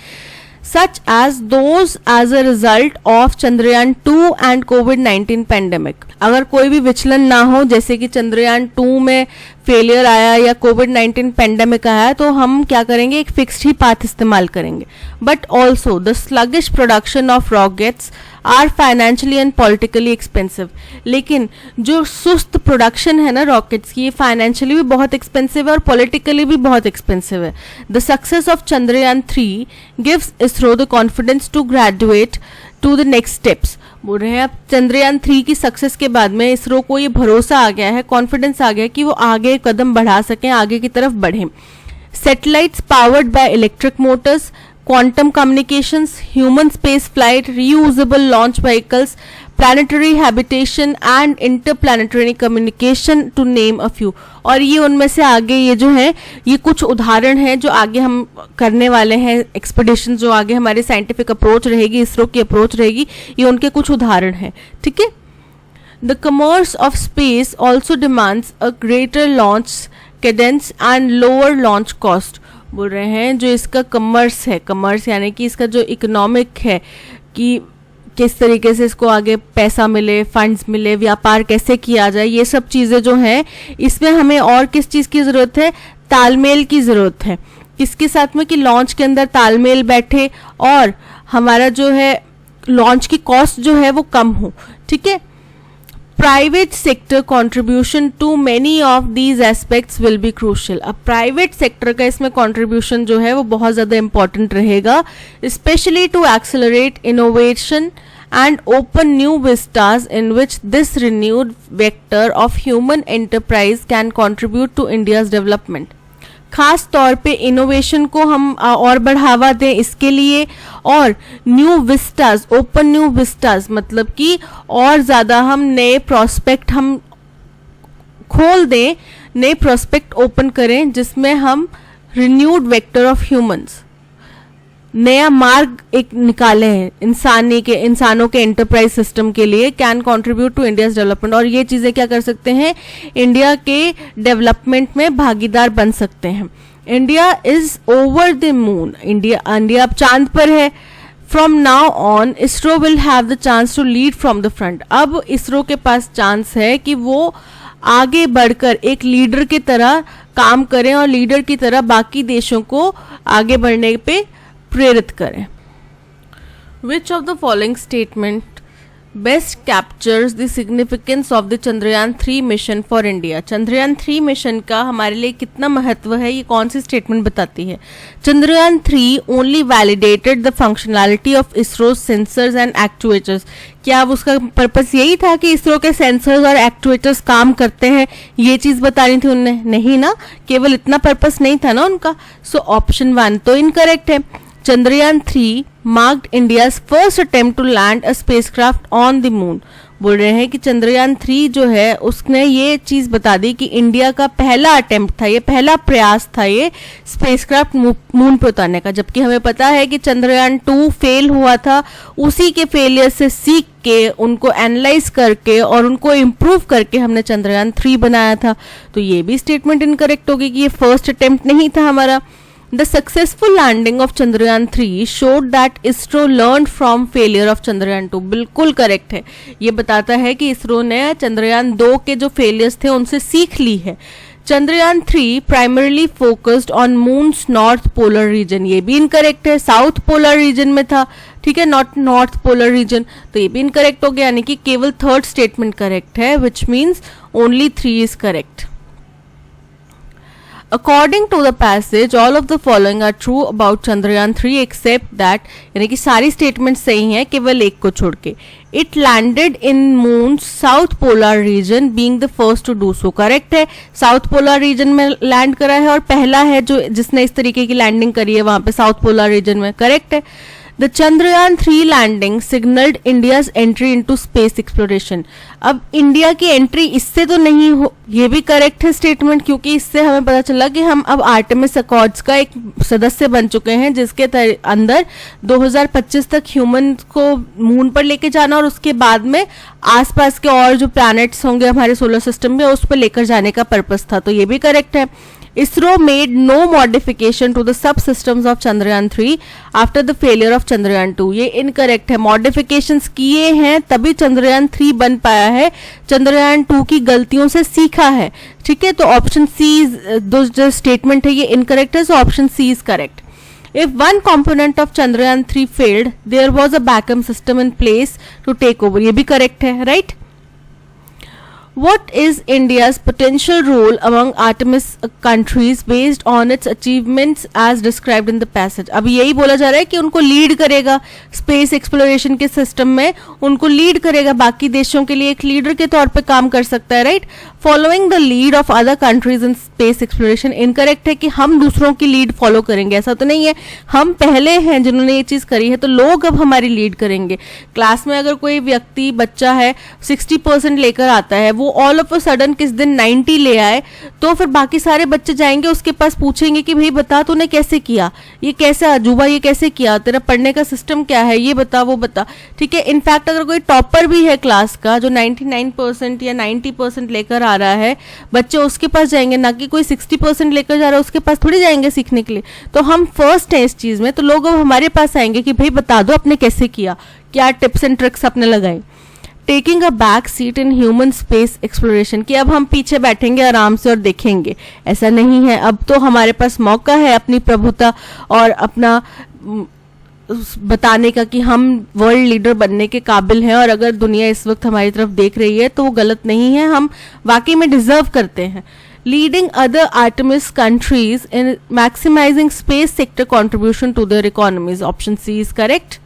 [SPEAKER 1] such as those as a result of Chandrayaan 2 and COVID-19 pandemic. अगर कोई भी विचलन ना हो, जैसे कि चंद्रयान 2 में फेलियर आया या कोविड-19 पेंडेमिक आया, तो हम क्या करेंगे, एक फिक्स्ड ही पाथ इस्तेमाल करेंगे. But also the sluggish production of rockets are financially and politically expensive. लेकिन जो सुस्त प्रोडक्शन है ना रॉकेट्स की, ये फाइनेंशियली भी बहुत एक्सपेंसिव है और पॉलिटिकली भी बहुत एक्सपेंसिव है. The success of Chandrayaan 3 gives ISRO the confidence to graduate to the next steps. बोल रहे हैं अब चंद्रयान 3 की सक्सेस के बाद में इसरो को ये भरोसा आ गया है, कॉन्फिडेंस आ गया कि वो आगे कदम बढ़ा सकें, आगे की तरफ बढ़ें. Satellites powered by electric Motors, quantum communications, human space flight, reusable launch vehicles, planetary habitation and interplanetary communication to name a few. और ये उनमें से आगे ये जो है, ये कुछ उदाहरण हैं जो आगे हम करने वाले हैं, एक्सपेडिशन जो आगे हमारी साइंटिफिक अप्रोच रहेगी, इसरो की अप्रोच रहेगी, ये उनके कुछ उदाहरण हैं. ठीक है. The commerce of space also demands a greater launch cadence and lower launch cost. बोल रहे हैं जो इसका कमर्स है, कमर्स यानी कि इसका जो इकोनॉमिक है कि किस तरीके से इसको आगे पैसा मिले, फंड्स मिले, व्यापार कैसे किया जाए, ये सब चीज़ें जो हैं इसमें हमें और किस चीज़ की ज़रूरत है, तालमेल की ज़रूरत है. किसके साथ में कि लॉन्च के अंदर तालमेल बैठे और हमारा जो है लॉन्च की कॉस्ट जो है वो कम हो. ठीक है. Private sector contribution to many of these aspects will be crucial. अब प्राइवेट सेक्टर का इसमें कंट्रीब्यूशन जो है वो बहुत ज़्यादा इंपॉर्टेंट रहेगा, specially to accelerate innovation and open new vistas in which this renewed vector of human enterprise can contribute to India's development. खास तौर पे इनोवेशन को हम और बढ़ावा दें इसके लिए, और new vistas, open new vistas मतलब कि और ज़्यादा हम नए प्रोस्पेक्ट हम खोल दें, नए प्रोस्पेक्ट ओपन करें जिसमें हम रिन्यूड वेक्टर ऑफ ह्यूमंस, नया मार्ग एक निकाले हैं इंसानों के एंटरप्राइज सिस्टम के लिए, can contribute to India's development. और ये चीज़ें क्या कर सकते हैं, इंडिया के डेवलपमेंट में भागीदार बन सकते हैं. India is over the moon, India अब चांद पर है. From now on ISRO will have the chance to lead from the front. अब इसरो के पास चांस है कि वो आगे बढ़कर एक लीडर की तरह काम करें और लीडर की तरह बाकी देशों को आगे बढ़ने पे प्रेरित करें। Which of the following statement best captures the significance of the Chandrayaan 3 mission for India? Chandrayaan 3 mission का हमारे लिए कितना महत्व है, ये कौन सी स्टेटमेंट बताती है? Chandrayaan 3 only validated the functionality of ISRO's sensors and actuators. क्या अब उसका पर्पस यही था कि इसरो के सेंसर्स और एक्चुएटर्स काम करते हैं, ये चीज बतानी थी उन्हें? नहीं ना, केवल इतना पर्पस नहीं था ना उनका। सो ऑप्शन 1 तो इनकरेक्ट है। Chandrayaan 3 marked India's first attempt to land a spacecraft on the moon. बोल रहे हैं कि चंद्रयान 3 जो है उसने ये चीज बता दी कि इंडिया का पहला अटेम्प्ट था, ये पहला प्रयास था ये स्पेसक्राफ्ट मून पर उतारने का। जबकि हमें पता है कि चंद्रयान 2 फेल हुआ था, उसी के फेलियर से सीख के उनको एनालाइज करके और उनको इम्प्रूव करके हमने चंद्रयान 3 बनाया था। तो ये भी स्टेटमेंट इनकरेक्ट होगी कि ये फर्स्ट अटेम्प्ट नहीं था हमारा। The successful landing of Chandrayaan 3 showed that ISRO learned from failure of Chandrayaan 2. बिल्कुल करेक्ट है, ये बताता है कि इसरो ने चंद्रयान 2 के जो फेलियर्स थे उनसे सीख ली है। Chandrayaan 3 primarily focused on moon's north polar region. ये भी इनकरेक्ट है, साउथ पोलर रीजन में था, ठीक है, नॉट नॉर्थ पोलर रीजन। तो ये भी इनकरेक्ट हो गया, यानी कि केवल थर्ड स्टेटमेंट करेक्ट है, which means only 3 is correct. According to the passage, all of the following are true about Chandrayaan 3 except that, यानी कि सारी स्टेटमेंट सही हैं केवल एक को छोड़ के। It landed in moon's south polar region, being the first to do so. Correct है, साउथ पोलर रीजन में लैंड करा है और पहला है जो जिसने इस तरीके की लैंडिंग करी है वहां पे साउथ पोलर रीजन में। करेक्ट है। The Chandrayaan 3 landing signaled India's entry into space exploration. अब इंडिया की एंट्री इससे तो नहीं हो, ये भी करेक्ट है स्टेटमेंट, क्योंकि इससे हमें पता चला कि हम अब आर्टेमिस अकॉर्ड्स का एक सदस्य बन चुके हैं, जिसके अंदर 2025 तक ह्यूमन को मून पर लेके जाना और उसके बाद में आसपास के और जो प्लैनेट्स होंगे हमारे सोलर सिस्टम में उस पर लेकर जाने का पर्पस था। तो ये भी करेक्ट है। ISRO made no modification to the subsystems of Chandrayaan 3 after the failure of Chandrayaan 2. ये इनकरेक्ट है, मॉडिफिकेशंस किए हैं तभी चंद्रयान 3 बन पाया है, चंद्रयान 2 की गलतियों से सीखा है। ठीक है, तो ऑप्शन सी जो स्टेटमेंट है ये इनकरेक्ट है, so option C is correct. If one component of Chandrayaan 3 failed, there was a backup system in place to take over. ये भी करेक्ट है, right? What is India's potential role among Artemis countries based on its achievements as described in the passage? अब यही बोला जा रहा है कि उनको लीड करेगा स्पेस एक्सप्लोरेशन के सिस्टम में, उनको लीड करेगा, बाकी देशों के लिए एक लीडर के तौर पे काम कर सकता है, right? Following the lead of other countries in space exploration, incorrect है कि हम दूसरों की लीड फॉलो करेंगे, ऐसा तो नहीं है। हम पहले हैं जिन्होंने ये चीज करी है, तो लोग अब हमारी लीड करेंगे। क्लास में अगर कोई व्यक्ति बच्चा है 60% लेकर आता है, वो ऑल ऑफ अ सडन किस दिन 90 ले आए, तो फिर बाकी सारे बच्चे जाएंगे उसके पास, पूछेंगे कि भाई बता तूने कैसे किया, ये कैसे अजूबा, ये कैसे किया, तेरा पढ़ने का सिस्टम क्या है, ये बता वो बता। ठीक है, इनफैक्ट अगर कोई टॉपर भी है क्लास का जो 99% या 90% लेकर आ रहा है, बच्चे उसके पास जाएंगे, ना कि कोई 60% लेकर जा रहा है उसके पास थोड़ी जाएंगे सीखने के लिए। तो हम फर्स्ट हैं इस चीज में, तो लोग अब हमारे पास आएंगे कि भाई बता दो आपने कैसे किया, क्या टिप्स एंड ट्रिक्स आपने लगाई। Taking a back seat in human space exploration, कि अब हम पीछे बैठेंगे आराम से और देखेंगे, ऐसा नहीं है। अब तो हमारे पास मौका है अपनी प्रभुता और अपना बताने का कि हम वर्ल्ड लीडर बनने के काबिल हैं, और अगर दुनिया इस वक्त हमारी तरफ देख रही है तो वो गलत नहीं है, हम वाकई में डिजर्व करते हैं। Leading other Artemis countries in maximising space sector contribution to their economies, option C is correct.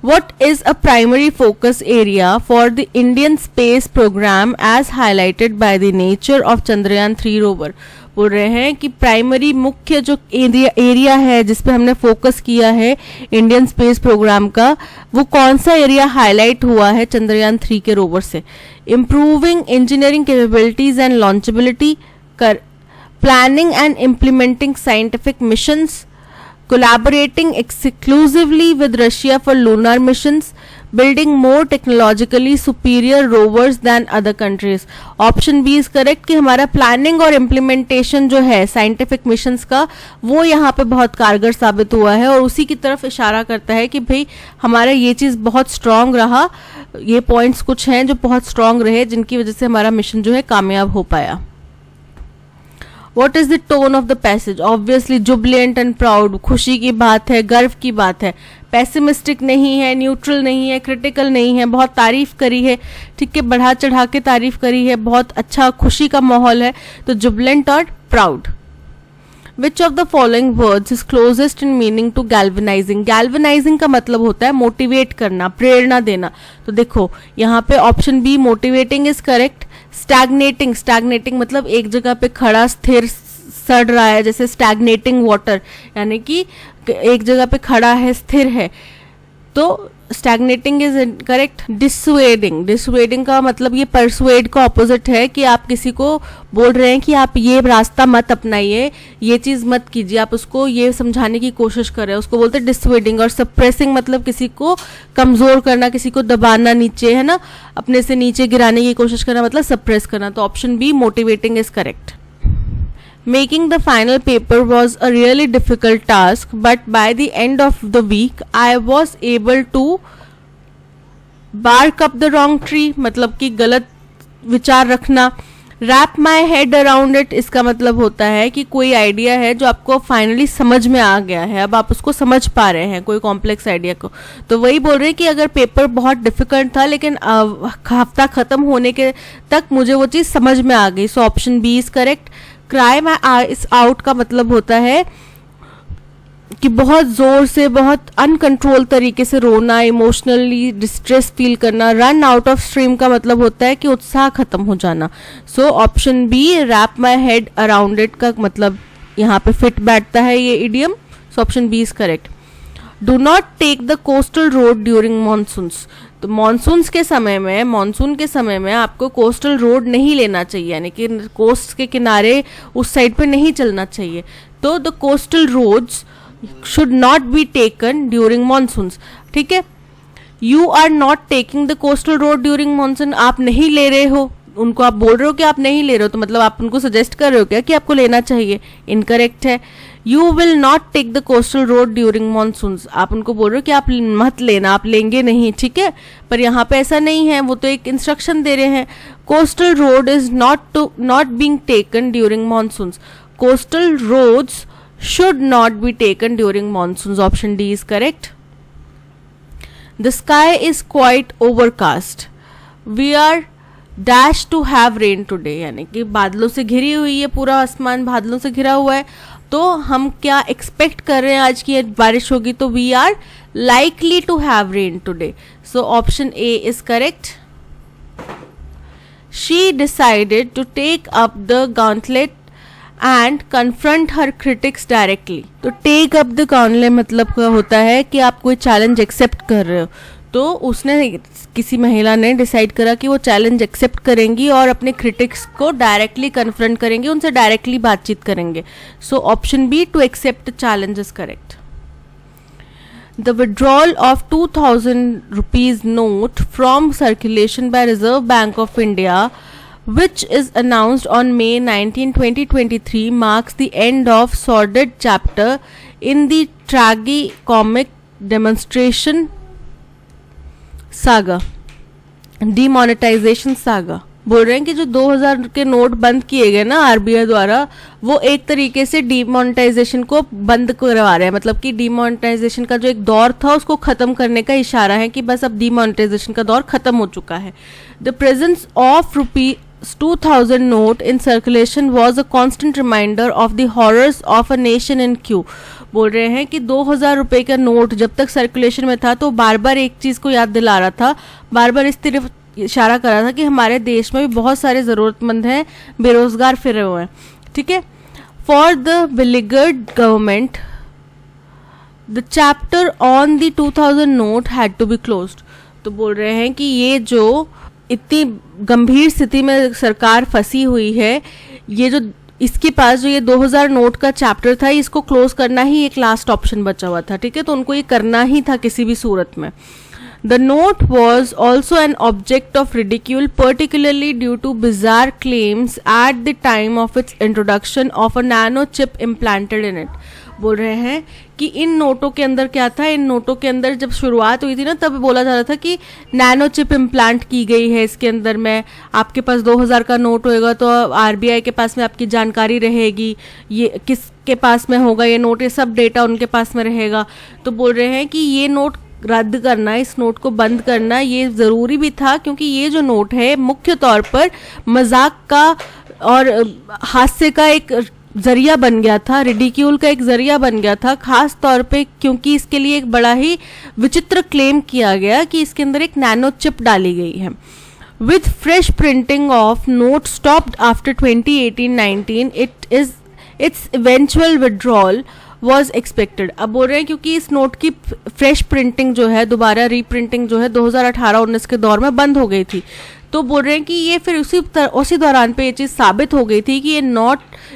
[SPEAKER 1] What is a primary focus area for the Indian space program as highlighted by the nature of Chandrayaan 3 rover? बोल रहे हैं कि primary मुख्य जो area है जिसपे हमने focus किया है इंडियन स्पेस प्रोग्राम का, वो कौन सा एरिया हाईलाइट हुआ है चंद्रयान 3 के रोवर से? Improving engineering capabilities and launchability, planning and implementing scientific missions, collaborating exclusively with Russia for lunar missions, building more technologically superior rovers than other countries. Option B is correct कि हमारा planning और implementation जो है scientific missions का, वो यहाँ पे बहुत कारगर साबित हुआ है और उसी की तरफ इशारा करता है कि भाई हमारा ये चीज़ बहुत स्ट्रांग रहा, ये पॉइंट्स कुछ हैं जो बहुत स्ट्रांग रहे जिनकी वजह से हमारा मिशन जो है कामयाब हो पाया। What is the tone of the passage? Obviously Jubilant and proud, खुशी की बात है, गर्व की बात है। पैसिमिस्टिक नहीं है, न्यूट्रल नहीं है, क्रिटिकल नहीं है, बहुत तारीफ करी है, ठीक है, बढ़ा चढ़ा के तारीफ करी है, बहुत अच्छा खुशी का माहौल है, तो जुबिलेंट और proud. Which of the following words is closest in meaning to galvanizing? Galvanizing का मतलब होता है मोटिवेट करना, प्रेरणा देना। तो देखो यहाँ पे option B motivating is correct. Stagnating, stagnating मतलब एक जगह पे खड़ा स्थिर सड़ रहा है, जैसे स्टैग्नेटिंग वाटर, यानी कि एक जगह पे खड़ा है, स्थिर है, तो स्टैग्नेटिंग इज करेक्ट। डिसुएडिंग, डिसुएडिंग का मतलब ये परसुएड का ऑपोजिट है कि आप किसी को बोल रहे हैं कि आप ये रास्ता मत अपनाइए, ये चीज मत कीजिए, आप उसको ये समझाने की कोशिश कर रहे हैं, उसको बोलते हैं डिसुएडिंग। और सप्रेसिंग मतलब किसी को कमजोर करना, किसी को दबाना नीचे, है ना, अपने से नीचे गिराने की कोशिश करना, मतलब सप्रेस करना। तो option B motivating is correct. Making the final paper was a really difficult task, but by the end of the week, I was able to bark up the wrong tree, मतलब कि गलत विचार रखना। Wrap my head around it, इसका मतलब होता है कि कोई आइडिया है जो आपको फाइनली समझ में आ गया है, अब आप उसको समझ पा रहे हैं, कोई कॉम्प्लेक्स आइडिया को। तो वही बोल रहे हैं कि अगर पेपर बहुत डिफिकल्ट था लेकिन हफ्ता खत्म होने के तक मुझे वो चीज़ समझ में आ गई। So option B is correct. Cry my eyes out का मतलब होता है कि बहुत जोर से, बहुत अनकंट्रोल तरीके से रोना, इमोशनली डिस्ट्रेस फील करना। रन आउट ऑफ स्ट्रीम का मतलब होता है कि उत्साह खत्म हो जाना। So option B wrap my head around it का मतलब यहाँ पे फिट बैठता है ये idiom. So option B is correct. Do not take the coastal road during monsoons, तो मानसून के समय में आपको कोस्टल रोड नहीं लेना चाहिए, यानी कि कोस्ट के किनारे उस साइड पे नहीं चलना चाहिए। तो the coastal roads should not be taken during monsoons, ठीक है। You are not taking the coastal road during monsoon, आप नहीं ले रहे हो उनको, आप बोल रहे हो कि आप नहीं ले रहे हो, तो मतलब आप उनको सजेस्ट कर रहे हो क्या कि आपको लेना चाहिए? इनकरेक्ट है। You will not take the coastal road during monsoons, आप उनको बोल रहे हो कि आप मत लेना, आप लेंगे नहीं, ठीक है, पर यहाँ पे ऐसा नहीं है, वो तो एक इंस्ट्रक्शन दे रहे हैं। Coastal road is not being taken during monsoons, coastal roads should not be taken during monsoons. Option D is correct. The sky is quite overcast. We are dash to have rain today, यानी कि बादलों से घिरी हुई है, पूरा आसमान बादलों से घिरा हुआ है, तो हम क्या एक्सपेक्ट कर रहे हैं आज की बारिश होगी, तो we are likely to have rain today. So option A is correct. She decided to take up the gauntlet and confront her critics directly. तो टेक अप द गॉन्टलेट मतलब क्या होता है कि आप कोई चैलेंज एक्सेप्ट कर रहे हो, तो उसने, किसी महिला ने डिसाइड करा कि वो चैलेंज एक्सेप्ट करेंगी और अपने क्रिटिक्स को डायरेक्टली कन्फ्रंट करेंगे, उनसे डायरेक्टली बातचीत करेंगे। So option B to accept challenge is correct. The withdrawal of 2000 rupees note from circulation by reserve bank of India which is announced on May 19, 2023 marks the end of sordid chapter in the tragicomic demonstration saga, demonetization saga। बोल रहे हैं कि जो 2000 के note बंद किए गए ना आरबीआई द्वारा, वो एक तरीके से डीमोनेटाइजेशन को बंद करवा रहे हैं, मतलब कि डीमोनेटाइजेशन का जो एक दौर था उसको खत्म करने का इशारा है कि बस अब डीमोनेटाइजेशन का दौर खत्म हो चुका है। The presence of ₹2000 note in circulation was a constant reminder of the horrors of a nation in queue। बोल रहे हैं कि 2000 रुपए का नोट जब तक सर्कुलेशन में था तो बार बार एक चीज को याद दिला रहा था, बार बार इस तरफ इशारा कर रहा था कि हमारे देश में भी बहुत सारे जरूरतमंद हैं, बेरोजगार फिरे हुए हैं, ठीक है। For the beleaguered government the chapter on the 2000 note had to be closed. तो बोल रहे हैं कि ये जो इतनी गंभीर स्थिति में सरकार फंसी हुई है, ये जो इसके पास जो ये 2000 नोट का चैप्टर था, इसको क्लोज करना ही एक लास्ट ऑप्शन बचा हुआ था, ठीक है, तो उनको ये करना ही था किसी भी सूरत में। The note was also an object of ridicule, particularly due to bizarre claims at the time of its introduction of a nano chip implanted in it. बोल रहे हैं कि इन नोटों के अंदर क्या था, इन नोटों के अंदर जब शुरुआत हुई थी ना, तब बोला जा रहा था कि नैनो चिप इम्प्लांट की गई है इसके अंदर में. आपके पास 2000 का नोट होएगा तो आरबीआई के पास में आपकी जानकारी रहेगी, ये किसके पास में होगा ये नोट, ये सब डेटा उनके पास में रहेगा. तो बोल रहे हैं कि ये नोट रद्द करना, इस नोट को बंद करना ये ज़रूरी भी था, क्योंकि ये जो नोट है मुख्य तौर पर मजाक का और हास्य का एक जरिया बन गया था, रिडिक्यूल का एक जरिया बन गया था, खास तौर पे क्योंकि इसके लिए एक बड़ा ही विचित्र क्लेम किया गया कि इसके अंदर एक नैनो चिप डाली गई है. With fresh printing of note stopped after 2018-19 it's eventual withdrawal was expected. अब बोल रहे हैं क्योंकि इस नोट की फ्रेश प्रिंटिंग जो है, दोबारा रीप्रिंटिंग जो है 2018-19 के दौर में बंद हो गई थी. तो बोल रहे हैं कि ये फिर उसी दौरान पे ये चीज़ साबित हो गई थी कि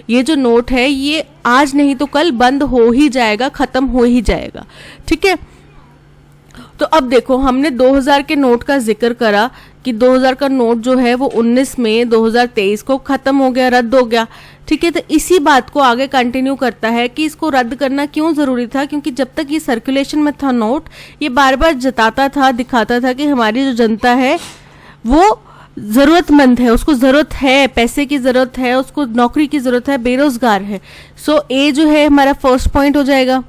[SPEAKER 1] ये जो नोट है ये आज नहीं तो कल बंद हो ही जाएगा, ख़त्म हो ही जाएगा. ठीक है. तो अब देखो, हमने 2000 के नोट का जिक्र करा कि 2000 का नोट जो है वो 19 मई 2023 को ख़त्म हो गया, रद्द हो गया. ठीक है. तो इसी बात को आगे कंटिन्यू करता है कि इसको रद्द करना क्यों ज़रूरी था, क्योंकि जब तक ये सर्कुलेशन में था नोट, ये बार बार जताता था, दिखाता था कि हमारी जो जनता है वो ज़रूरतमंद है, उसको ज़रूरत है, पैसे की ज़रूरत है, उसको नौकरी की ज़रूरत है, बेरोज़गार है. सो ए जो है हमारा फर्स्ट पॉइंट हो जाएगा.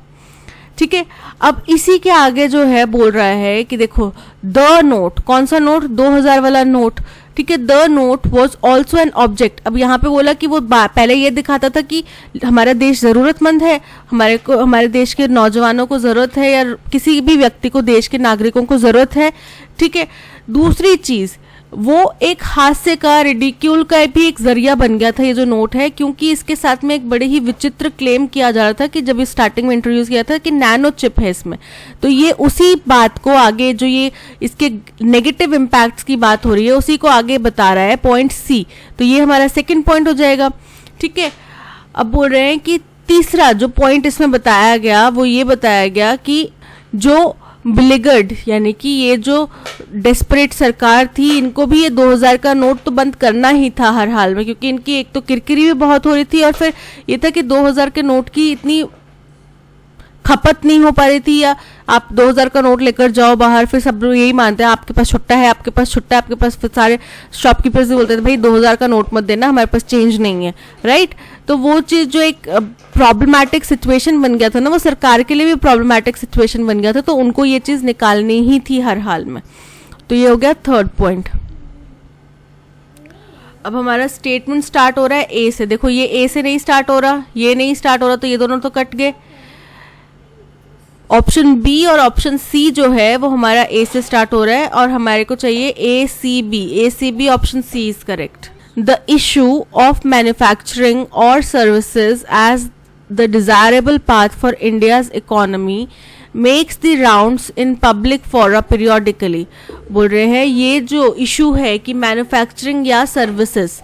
[SPEAKER 1] ठीक है. अब इसी के आगे जो है बोल रहा है कि देखो, द नोट, कौन सा नोट, 2000 वाला नोट. ठीक है. The note was also an object. अब यहाँ पे बोला कि वो पहले ये दिखाता था कि हमारा देश ज़रूरतमंद है, हमारे देश के नौजवानों को ज़रूरत है, या किसी भी व्यक्ति को, देश के नागरिकों को ज़रूरत है. ठीक है. दूसरी चीज़, वो एक हास्य का, रिडिक्यूल का भी एक जरिया बन गया था ये जो नोट है, क्योंकि इसके साथ में एक बड़े ही विचित्र क्लेम किया जा रहा था कि जब ये स्टार्टिंग में इंट्रोड्यूस किया था कि नैनो चिप है इसमें. तो ये उसी बात को आगे, जो ये इसके नेगेटिव इम्पैक्ट्स की बात हो रही है, उसी को आगे बता रहा है पॉइंट सी. तो ये हमारा सेकेंड पॉइंट हो जाएगा. ठीक है. अब बोल रहे हैं कि तीसरा जो पॉइंट इसमें बताया गया वो ये बताया गया कि जो बिलिगर्ड, यानी कि ये जो डेस्परेट सरकार थी, इनको भी ये 2000 का नोट तो बंद करना ही था हर हाल में, क्योंकि इनकी एक तो किरकिरी भी बहुत हो रही थी, और फिर ये था कि 2000 के नोट की इतनी खपत नहीं हो पा रही थी. या आप 2000 का नोट लेकर जाओ बाहर, फिर सब लोग यही मानते हैं आपके पास छुट्टा है, आपके पास छुट्टा है, आपके पास. फिर सारे शॉपकीपर्स भी बोलते थे भाई 2000 का नोट मत देना, हमारे पास चेंज नहीं है. राइट. तो वो चीज़ जो एक प्रॉब्लमैटिक सिचुएशन बन गया था ना, वो सरकार के लिए भी प्रॉब्लमैटिक सिचुएशन बन गया था, तो उनको ये चीज़ निकालनी ही थी हर हाल में. तो ये हो गया थर्ड पॉइंट. अब हमारा स्टेटमेंट स्टार्ट हो रहा है ए से. देखो, ये ए से नहीं स्टार्ट हो रहा, ये नहीं स्टार्ट हो रहा, तो ये दोनों तो कट गए. ऑप्शन बी और ऑप्शन सी जो है वो हमारा ए से स्टार्ट हो रहा है, और हमारे को चाहिए A C B. Option C is correct. The issue of manufacturing और services as the desirable path for India's economy makes the rounds in public fora periodically. बोल रहे हैं ये जो इशू है कि मैन्युफैक्चरिंग या सर्विसेज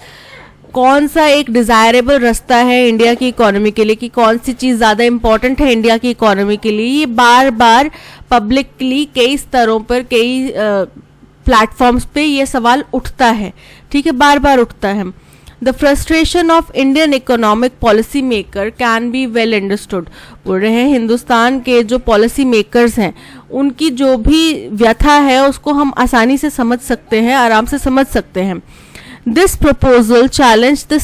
[SPEAKER 1] कौन सा एक डिजायरेबल रास्ता है इंडिया की इकोनॉमी के लिए, कि कौन सी चीज़ ज़्यादा इंपॉर्टेंट है इंडिया की इकोनॉमी के लिए, ये बार बार पब्लिकली कई स्तरों पर, कई प्लेटफॉर्म्स पे ये सवाल उठता है. ठीक है. बार बार उठता है. The frustration of Indian economic policy maker can be well understood. बोल रहे हैं हिंदुस्तान के जो पॉलिसी मेकर्स हैं उनकी जो भी व्यथा है उसको हम आसानी से समझ सकते हैं, आराम से समझ सकते हैं. This proposal challenged the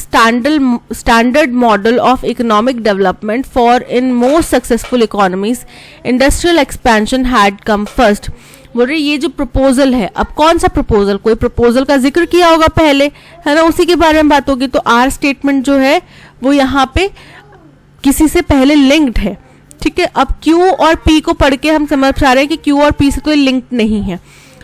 [SPEAKER 1] standard model of economic development, for in most successful economies, industrial expansion had come first. बोल रहे ये जो प्रपोजल है, अब कौन सा प्रपोजल, कोई प्रपोजल का जिक्र किया होगा पहले, है ना, उसी के बारे में बात होगी. तो आर स्टेटमेंट जो है वो यहाँ पे किसी से पहले लिंक्ड है. ठीक है. अब क्यू और पी को पढ़ के हम समझ पा रहे हैं कि क्यू और पी से कोई लिंक नहीं है.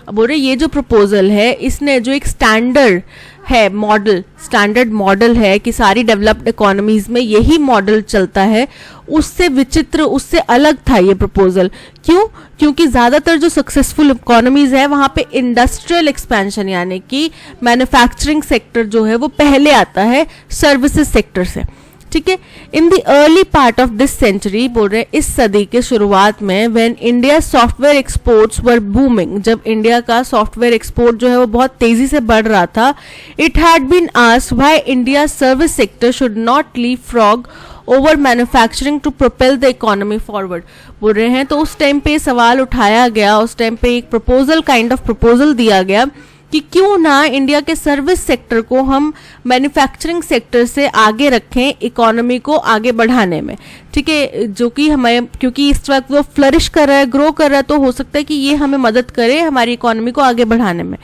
[SPEAKER 1] अब बोल रहे ये जो प्रपोजल है इसने जो एक स्टैंडर्ड है, मॉडल, स्टैंडर्ड मॉडल है कि सारी डेवलप्ड इकोनॉमीज में यही मॉडल चलता है, उससे विचित्र, उससे अलग था ये प्रपोजल. क्यों? क्योंकि ज़्यादातर जो सक्सेसफुल इकोनॉमीज है वहाँ पे इंडस्ट्रियल एक्सपेंशन, यानी कि मैन्युफैक्चरिंग सेक्टर जो है वो पहले आता है सर्विसेज सेक्टर से. ठीक है। In the early part of this century, बोल रहे हैं इस सदी के शुरुआत में, when India software exports were booming, जब इंडिया का सॉफ्टवेयर एक्सपोर्ट जो है वो बहुत तेजी से बढ़ रहा था, it had been asked why India service sector should not leapfrog over manufacturing to propel the economy forward. बोल रहे हैं तो उस टाइम पे सवाल उठाया गया, उस टाइम पे एक प्रपोजल, काइंड ऑफ प्रपोजल दिया गया कि क्यों ना इंडिया के सर्विस सेक्टर को हम मैन्युफैक्चरिंग सेक्टर से आगे रखें इकोनॉमी को आगे बढ़ाने में, ठीक है, जो कि हमें, क्योंकि इस वक्त वो फ्लरिश कर रहा है, ग्रो कर रहा है, तो हो सकता है कि ये हमें मदद करे हमारी इकोनॉमी को आगे बढ़ाने में,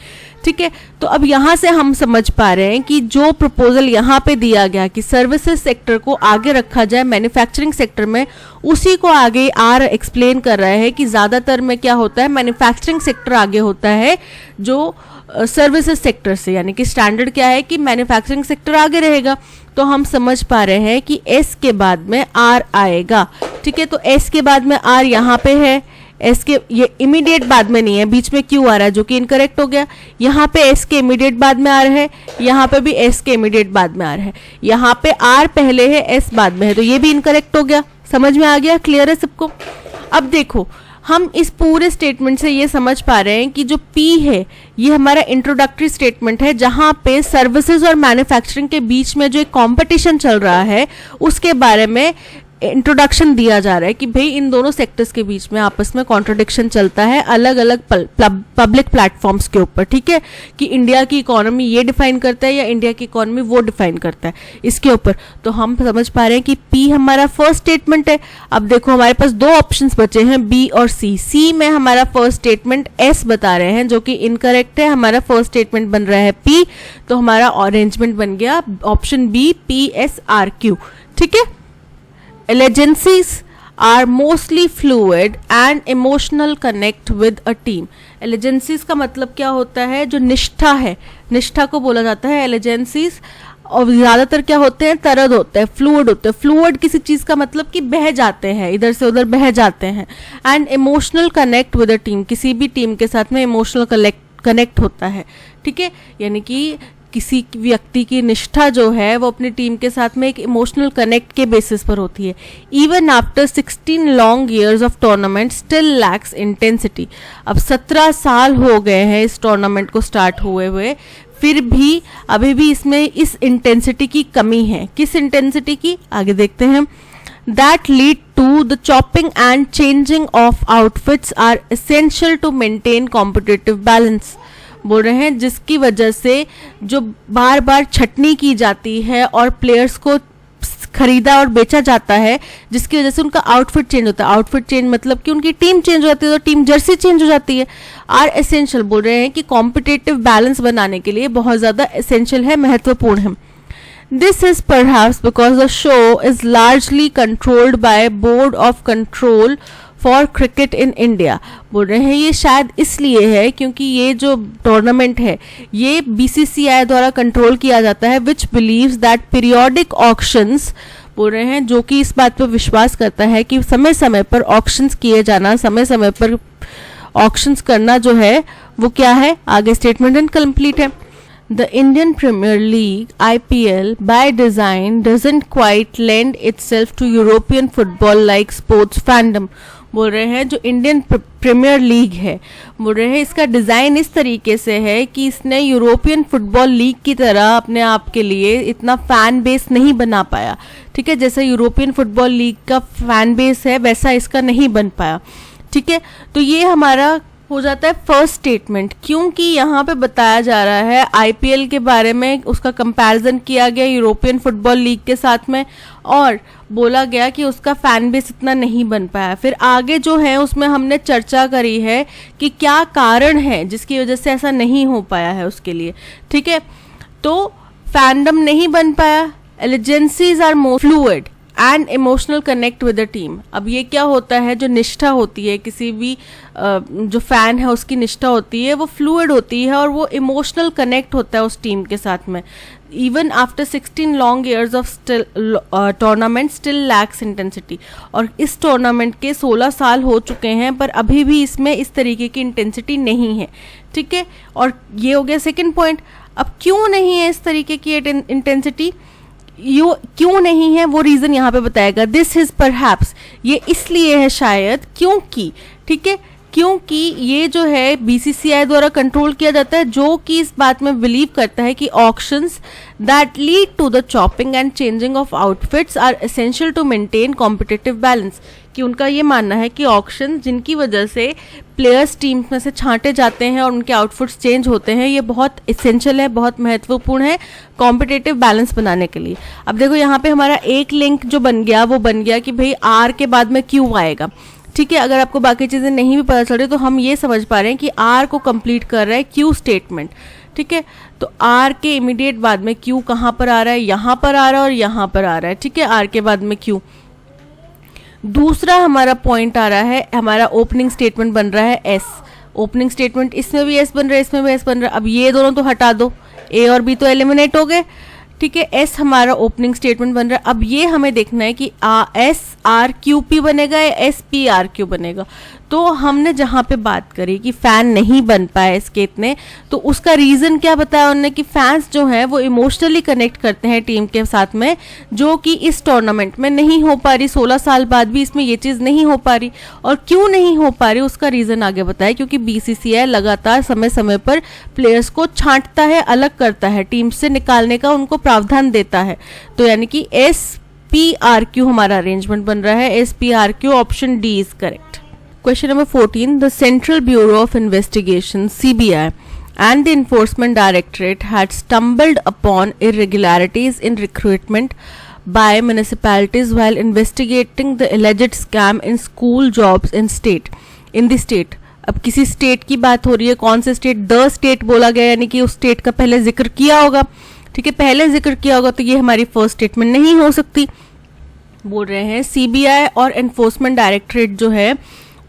[SPEAKER 1] ठीक है। तो अब यहाँ से हम समझ पा रहे हैं कि जो प्रपोजल यहाँ पे दिया गया कि सर्विसेज सेक्टर को आगे रखा जाए मैन्युफैक्चरिंग सेक्टर में, उसी को आगे आर एक्सप्लेन कर रहा है कि ज़्यादातर में क्या होता है, मैन्युफैक्चरिंग सेक्टर आगे होता है जो सर्विसेज सेक्टर से, यानी कि स्टैंडर्ड क्या है कि मैन्युफैक्चरिंग सेक्टर आगे रहेगा। तो हम समझ पा रहे हैं कि एस के बाद में आर आएगा, ठीक है। तो एस के बाद में आर यहाँ पे है, एस के ये इमीडिएट बाद में नहीं है, बीच में क्यू आ रहा है जो कि इनकरेक्ट हो गया। यहाँ पे एस के इमीडिएट बाद में आर है, यहाँ पे भी एस के इमीडिएट बाद में आर है, यहाँ पे आर पहले है एस बाद में है, तो ये भी इनकरेक्ट हो गया। समझ में आ गया, क्लियर है सबको। अब देखो हम इस पूरे स्टेटमेंट से ये समझ पा रहे हैं कि जो P है ये हमारा इंट्रोडक्टरी स्टेटमेंट है, जहाँ पे सर्विसेज और मैन्युफैक्चरिंग के बीच में जो एक कंपटीशन चल रहा है उसके बारे में इंट्रोडक्शन दिया जा रहा है कि भाई इन दोनों सेक्टर्स के बीच में आपस में कॉन्ट्रडिक्शन चलता है अलग अलग पब्लिक प्लेटफॉर्म्स के ऊपर, ठीक है, कि इंडिया की इकोनॉमी ये डिफाइन करता है या इंडिया की इकोनॉमी वो डिफाइन करता है इसके ऊपर। तो हम समझ पा रहे हैं कि पी हमारा फर्स्ट स्टेटमेंट है। अब देखो हमारे पास दो ऑप्शंस बचे हैं, बी और सी। सी में हमारा फर्स्ट स्टेटमेंट एस बता रहे हैं जो कि इनकरेक्ट है, हमारा फर्स्ट स्टेटमेंट बन रहा है पी, तो हमारा अरेंजमेंट बन गया option B, P S R Q, ठीक है। Allegiances are mostly fluid and emotional connect with a team. Allegiances का मतलब क्या होता है, जो निष्ठा है, निष्ठा को बोला जाता है allegiances, और ज़्यादातर क्या होते हैं, तरद होते हैं, फ्लूइड होते हैं। फ्लूइड किसी चीज़ का मतलब कि बह जाते हैं, इधर से उधर बह जाते हैं। And emotional connect with a team, किसी भी टीम के साथ में इमोशनल कनेक्ट होता है, ठीक है, यानी कि किसी व्यक्ति की निष्ठा जो है वो अपनी टीम के साथ में एक इमोशनल कनेक्ट के बेसिस पर होती है। Even after 16 long years of tournament still lakhs intensity. अब 17 साल हो गए हैं इस टूर्नामेंट को स्टार्ट हुए हुए, फिर भी अभी भी इसमें इस इंटेंसिटी की कमी है। किस इंटेंसिटी की, आगे देखते हैं। That lead to the chopping and changing of outfits are essential to maintain competitive balance. बोल रहे हैं जिसकी वजह से जो बार बार छटनी की जाती है और प्लेयर्स को खरीदा और बेचा जाता है, जिसकी वजह से उनका आउटफिट चेंज होता है। आउटफिट चेंज मतलब कि उनकी टीम चेंज हो जाती है, तो टीम जर्सी चेंज हो जाती है। आर एसेंशियल, बोल रहे हैं कि कॉम्पिटिटिव बैलेंस बनाने के लिए बहुत ज़्यादा एसेंशियल है, महत्वपूर्ण है। This is perhaps because the show is largely controlled by Board of Control for Cricket in India. बोल रहे हैं ये शायद इसलिए है क्योंकि ये जो टूर्नामेंट है ये BCCI द्वारा कंट्रोल किया जाता है, which believes that periodic auctions, बोल रहे हैं जो कि इस बात पर विश्वास करता है कि समय समय पर ऑक्शंस किए जाना, समय समय पर ऑक्शंस करना जो है वो क्या है, आगे स्टेटमेंट इनकम्प्लीट है। The Indian Premier League IPL by design doesn't quite lend itself to European football like sports fandom. बोल रहे हैं जो इंडियन प्रीमियर लीग है, बोल रहे हैं इसका डिज़ाइन इस तरीके से है कि इसने यूरोपियन फुटबॉल लीग की तरह अपने आप के लिए इतना फ़ैन बेस नहीं बना पाया, ठीक है, जैसे यूरोपियन फुटबॉल लीग का फ़ैन बेस है वैसा इसका नहीं बन पाया, ठीक है। तो ये हमारा हो जाता है फर्स्ट स्टेटमेंट, क्योंकि यहाँ पे बताया जा रहा है आईपीएल के बारे में, उसका कंपैरिजन किया गया यूरोपियन फुटबॉल लीग के साथ में और बोला गया कि उसका फैन बेस इतना नहीं बन पाया। फिर आगे जो है उसमें हमने चर्चा करी है कि क्या कारण है जिसकी वजह से ऐसा नहीं हो पाया है उसके लिए, ठीक है। तो फैंडम नहीं बन पाया, allegiances are more fluid and emotional connect with the team. अब ये क्या होता है, जो निष्ठा होती है किसी भी जो फैन है उसकी निष्ठा होती है वो फ्लूइड होती है और वो इमोशनल कनेक्ट होता है उस टीम के साथ में। Even after 16 long years of tournament still lakhs intensity. और इस टूर्नामेंट के 16 साल हो चुके हैं पर अभी भी इसमें इस तरीके की इंटेंसिटी नहीं है, ठीक है। और ये हो गया सेकेंड पॉइंट। अब क्यों नहीं है इस तरीके की इंटेंसिटी, यो क्यों नहीं है वो रीजन यहाँ पे बताएगा। दिस इज परहैप्स, ये इसलिए है शायद क्योंकि, ठीक है, क्योंकि ये जो है बीसीसीआई द्वारा कंट्रोल किया जाता है, जो कि इस बात में बिलीव करता है कि auctions that lead to the chopping and changing of outfits are essential to maintain competitive balance. कि उनका ये मानना है कि ऑक्शन जिनकी वजह से प्लेयर्स टीम में से छांटे जाते हैं और उनके आउटफिट्स चेंज होते हैं, ये बहुत एसेंशियल है, बहुत महत्वपूर्ण है कॉम्पिटिटिव बैलेंस बनाने के लिए। अब देखो यहाँ पे हमारा एक लिंक जो बन गया वो बन गया कि भाई आर के बाद में क्यू आएगा, ठीक है। अगर आपको बाकी चीज़ें नहीं भी पता चल रही तो हम ये समझ पा रहे हैं कि आर को कंप्लीट कर रहा है क्यू स्टेटमेंट, ठीक है। तो आर के इमीडिएट बाद में क्यू कहाँ पर आ रहा है, यहाँ पर आ रहा है और यहाँ पर आ रहा है, ठीक है, आर के बाद में क्यू। दूसरा हमारा पॉइंट आ रहा है, हमारा ओपनिंग स्टेटमेंट बन रहा है एस। ओपनिंग स्टेटमेंट इसमें भी एस बन रहा है, इसमें भी एस बन रहा है। अब ये दोनों तो हटा दो, ए और बी तो एलिमिनेट हो गए, ठीक है। एस हमारा ओपनिंग स्टेटमेंट बन रहा है। अब ये हमें देखना है कि एस आर क्यू पी बनेगा या एस पी आर क्यू बनेगा। तो हमने जहाँ पे बात करी कि फैन नहीं बन पाए इसके इतने, तो उसका रीज़न क्या बताया उन्होंने कि फैंस जो हैं वो इमोशनली कनेक्ट करते हैं टीम के साथ में, जो कि इस टूर्नामेंट में नहीं हो पा रही। 16 साल बाद भी इसमें ये चीज़ नहीं हो पा रही। और क्यों नहीं हो पा रही उसका रीज़न आगे बताया, क्योंकि बीसीसीआई लगातार समय समय पर प्लेयर्स को छांटता है, अलग करता है, टीम से निकालने का उनको प्रावधान देता है। तो यानी कि एस पी आर क्यू हमारा अरेंजमेंट बन रहा है, S P R Q, option D is correct. Question number 14. The Central Bureau of Investigation (CBI) and the Enforcement Directorate had stumbled upon irregularities in recruitment by municipalities while investigating the alleged scam in school jobs in the state. अब किसी state की बात हो रही है, कौन से state, the state बोला गया, यानी कि उस स्टेट का पहले जिक्र किया होगा, ठीक है, पहले जिक्र किया होगा, तो ये हमारी फर्स्ट स्टेटमेंट नहीं हो सकती। बोल रहे हैं सीबीआई और एनफोर्समेंट डायरेक्टरेट जो है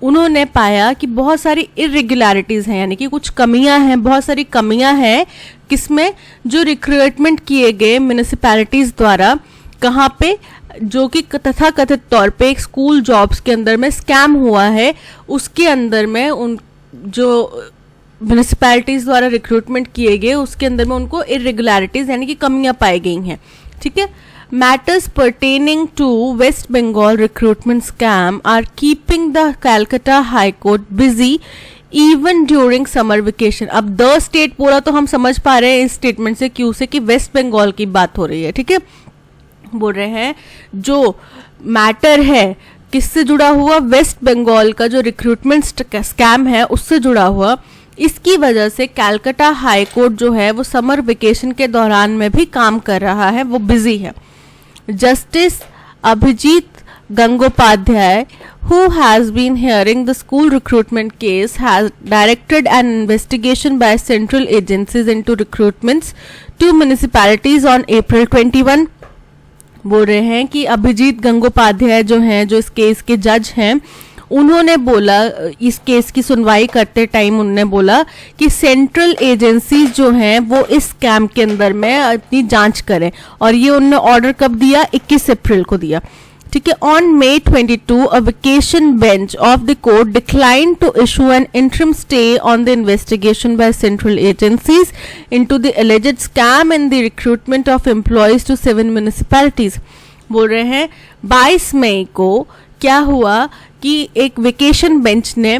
[SPEAKER 1] उन्होंने पाया कि बहुत सारी इरेगुलरिटीज़ हैं, यानी कि कुछ कमियां हैं, बहुत सारी कमियां हैं किसमें, जो रिक्रूटमेंट किए गए म्यूनिसिपैलिटीज़ द्वारा, कहाँ पे, जो कि तथा कथित तौर पे एक स्कूल जॉब्स के अंदर में स्कैम हुआ है, उसके अंदर में उन जो म्यूनिसिपैलिटीज़ द्वारा रिक्रूटमेंट किए गए उसके अंदर में उनको इरेगुलरिटीज़ यानी कि कमियां पाई गई हैं, ठीक है। Matters pertaining to West Bengal recruitment scam are keeping the Calcutta High Court busy even during summer vacation. अब द स्टेट पूरा तो हम समझ पा रहे हैं इस स्टेटमेंट से, क्यों से कि वेस्ट बंगाल की बात हो रही है, ठीक है। बोल रहे हैं जो मैटर है किससे जुड़ा हुआ, वेस्ट बंगाल का जो रिक्रूटमेंट स्कैम है उससे जुड़ा हुआ। इसकी वजह से कैलकाटा हाई कोर्ट जो है वो समर वेकेशन के दौरान में भी काम कर रहा है, वो बिजी है। Justice Abhijit Gangopadhyay, who has been hearing the school recruitment case, has directed an investigation by central agencies into recruitments to municipalities on April 21. बोल रहे हैं कि अभिजीत गंगोपाध्याय जो हैं, जो इस केस के जज हैं, उन्होंने बोला, इस केस की सुनवाई करते टाइम उन्होंने बोला कि सेंट्रल एजेंसीज जो हैं वो इस स्कैम के अंदर में अपनी जांच करें, और ये उन्होंने ऑर्डर कब दिया, 21 अप्रैल को दिया, ठीक है। On May 22 a vacation bench of the court decline to issue an interim stay on the investigation by central agencies into the alleged scam in the recruitment of employees to 7 municipalities. बोल रहे हैं 22 मई को क्या हुआ कि एक vacation bench ने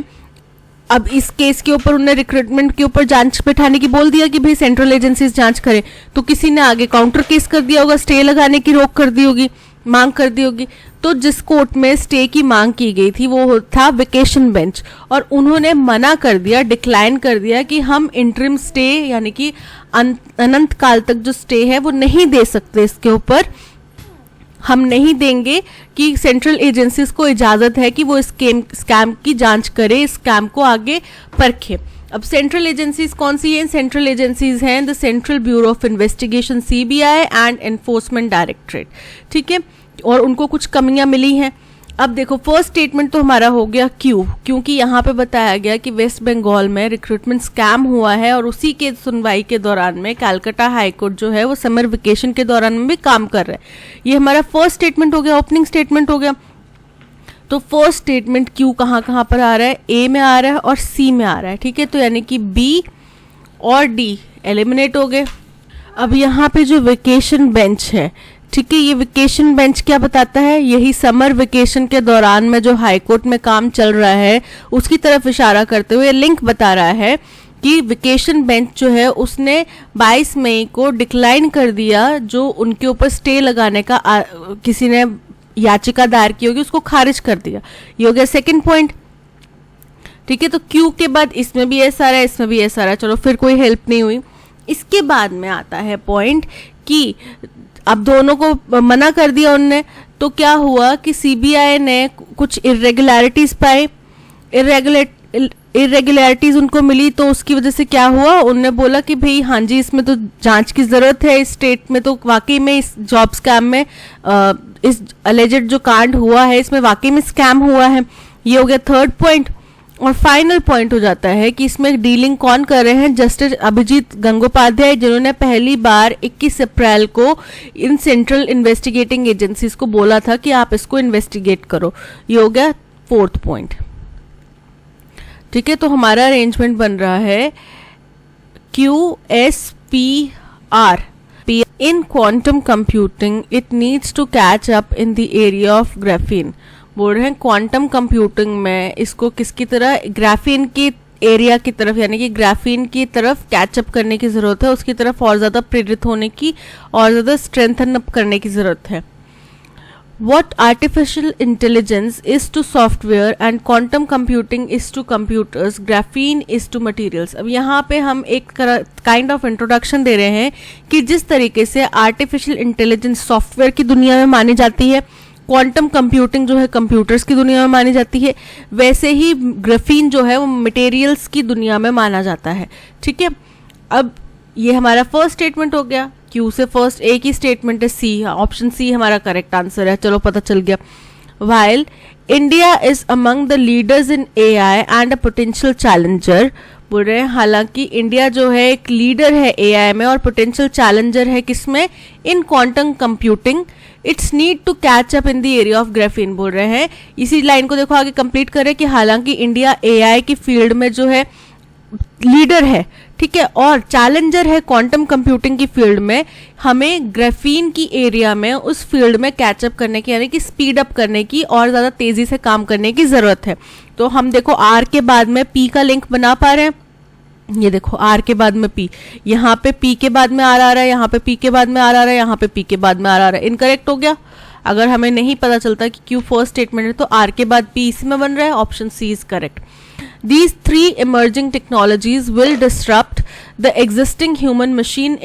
[SPEAKER 1] अब इस केस के ऊपर उन्होंने रिक्रूटमेंट के ऊपर जांच बैठाने की बोल दिया कि भाई सेंट्रल एजेंसीज जांच करें, तो किसी ने आगे काउंटर केस कर दिया होगा, स्टे लगाने की रोक कर दी होगी, मांग कर दी होगी। तो जिस कोर्ट में स्टे की मांग की गई थी वो था वेकेशन बेंच, और उन्होंने मना कर दिया, डिक्लाइन कर दिया कि हम इंटरिम स्टे यानी कि अनंत काल तक जो स्टे है वो नहीं दे सकते, इसके ऊपर हम नहीं देंगे कि सेंट्रल एजेंसीज को इजाज़त है कि वो स्कैम की जांच करे, इस स्कैम को आगे परखे। अब सेंट्रल एजेंसीज कौन सी हैं, सेंट्रल एजेंसीज हैं the central bureau of investigation CBI and enforcement directorate, ठीक है, और उनको कुछ कमियां मिली हैं। अब देखो फर्स्ट स्टेटमेंट तो हमारा हो गया क्यों, क्योंकि यहाँ पे बताया गया कि वेस्ट बंगाल में रिक्रूटमेंट स्कैम हुआ है, और उसी के सुनवाई के दौरान में कैलकाटा हाई कोर्ट जो है वो समर वेकेशन के दौरान में भी काम कर रहा है। ये हमारा फर्स्ट स्टेटमेंट हो गया, ओपनिंग स्टेटमेंट हो गया। तो फर्स्ट स्टेटमेंट क्यू कहाँ कहाँ पर आ रहा है, ए में आ रहा है और सी में आ रहा है, ठीक है। तो यानी कि बी और डी एलिमिनेट हो गए। अब यहाँ पे जो वेकेशन बेंच है ठीक है, ये वेकेशन बेंच क्या बताता है, यही समर वेकेशन के दौरान में जो हाई कोर्ट में काम चल रहा है उसकी तरफ इशारा करते हुए लिंक बता रहा है कि वेकेशन बेंच जो है उसने 22 मई को डिक्लाइन कर दिया जो उनके ऊपर स्टे लगाने का किसी ने याचिका दायर की होगी, उसको खारिज कर दिया। ये हो गया सेकंड पॉइंट। ठीक है, तो क्यू के बाद इसमें भी ऐसा रहा, इसमें भी ऐसा रहा, चलो फिर कोई हेल्प नहीं हुई। इसके बाद में आता है पॉइंट कि अब दोनों को मना कर दिया उनने, तो क्या हुआ कि सीबीआई ने कुछ इरेगुलरिटीज पाए, इरेगुलरिटीज उनको मिली, तो उसकी वजह से क्या हुआ, उनने बोला कि भाई हाँ जी इसमें तो जांच की जरूरत है, इस स्टेट में तो वाकई में इस जॉब स्कैम में इस अलेजेड जो कांड हुआ है इसमें वाकई में स्कैम हुआ है। ये हो गया थर्ड पॉइंट। और फाइनल पॉइंट हो जाता है कि इसमें डीलिंग कौन कर रहे हैं, जस्टिस अभिजीत गंगोपाध्याय, जिन्होंने पहली बार 21 अप्रैल को इन सेंट्रल इन्वेस्टिगेटिंग एजेंसीज को बोला था कि आप इसको इन्वेस्टिगेट करो। ये हो गया फोर्थ पॉइंट। ठीक है, तो हमारा अरेंजमेंट बन रहा है QSPR। In quantum computing, it needs to catch up in the area of graphene। बोल रहे हैं क्वांटम कंप्यूटिंग में इसको किसकी तरह, ग्राफीन की एरिया की तरफ, यानी कि ग्राफीन की तरफ कैचअप करने की जरूरत है, उसकी तरफ और ज्यादा प्रेरित होने की और ज्यादा स्ट्रेंथन अप करने की जरूरत है। What artificial intelligence is to software and quantum computing is to computers, graphene is to materials। अब यहाँ पे हम एक काइंड ऑफ इंट्रोडक्शन दे रहे हैं कि जिस तरीके से आर्टिफिशियल इंटेलिजेंस सॉफ्टवेयर की दुनिया में मानी जाती है, क्वांटम कंप्यूटिंग जो है कंप्यूटर्स की दुनिया में मानी जाती है, वैसे ही ग्राफीन जो है वो मटेरियल्स की दुनिया में माना जाता है। ठीक है, अब ये हमारा फर्स्ट स्टेटमेंट हो गया। क्यू से फर्स्ट एक ही स्टेटमेंट है सी, ऑप्शन सी हमारा करेक्ट आंसर है, चलो पता चल गया। While India is among the leaders in AI and a potential challenger. बोल रहे हैं हालांकि इंडिया जो है एक लीडर है एआई में और पोटेंशियल चैलेंजर है किसमें, in quantum computing, it's need to catch up in the area of graphene. बोल रहे हैं इसी लाइन को देखो आगे कंप्लीट करें कि हालांकि इंडिया एआई की फील्ड में जो है लीडर है, ठीक है, और चैलेंजर है क्वांटम कंप्यूटिंग की फील्ड में, हमें ग्राफीन की एरिया में उस फील्ड में कैचअप करने की, यानी कि स्पीड अप करने की और ज्यादा तेजी से काम करने की जरूरत है। तो हम देखो आर के बाद में पी का लिंक बना पा रहे हैं, ये देखो आर के बाद में पी, यहाँ पे पी के बाद में आर आ रहा है, यहाँ पे पी के बाद में आर आ रहा है, यहाँ पे पी के बाद में आर आ रहा है, इनकरेक्ट हो गया। अगर हमें नहीं पता चलता कि क्यू फर्स्ट स्टेटमेंट है तो आर के बाद पी इसी में बन रहा है, option C is correct. These three emerging technologies will disrupt the existing human-machine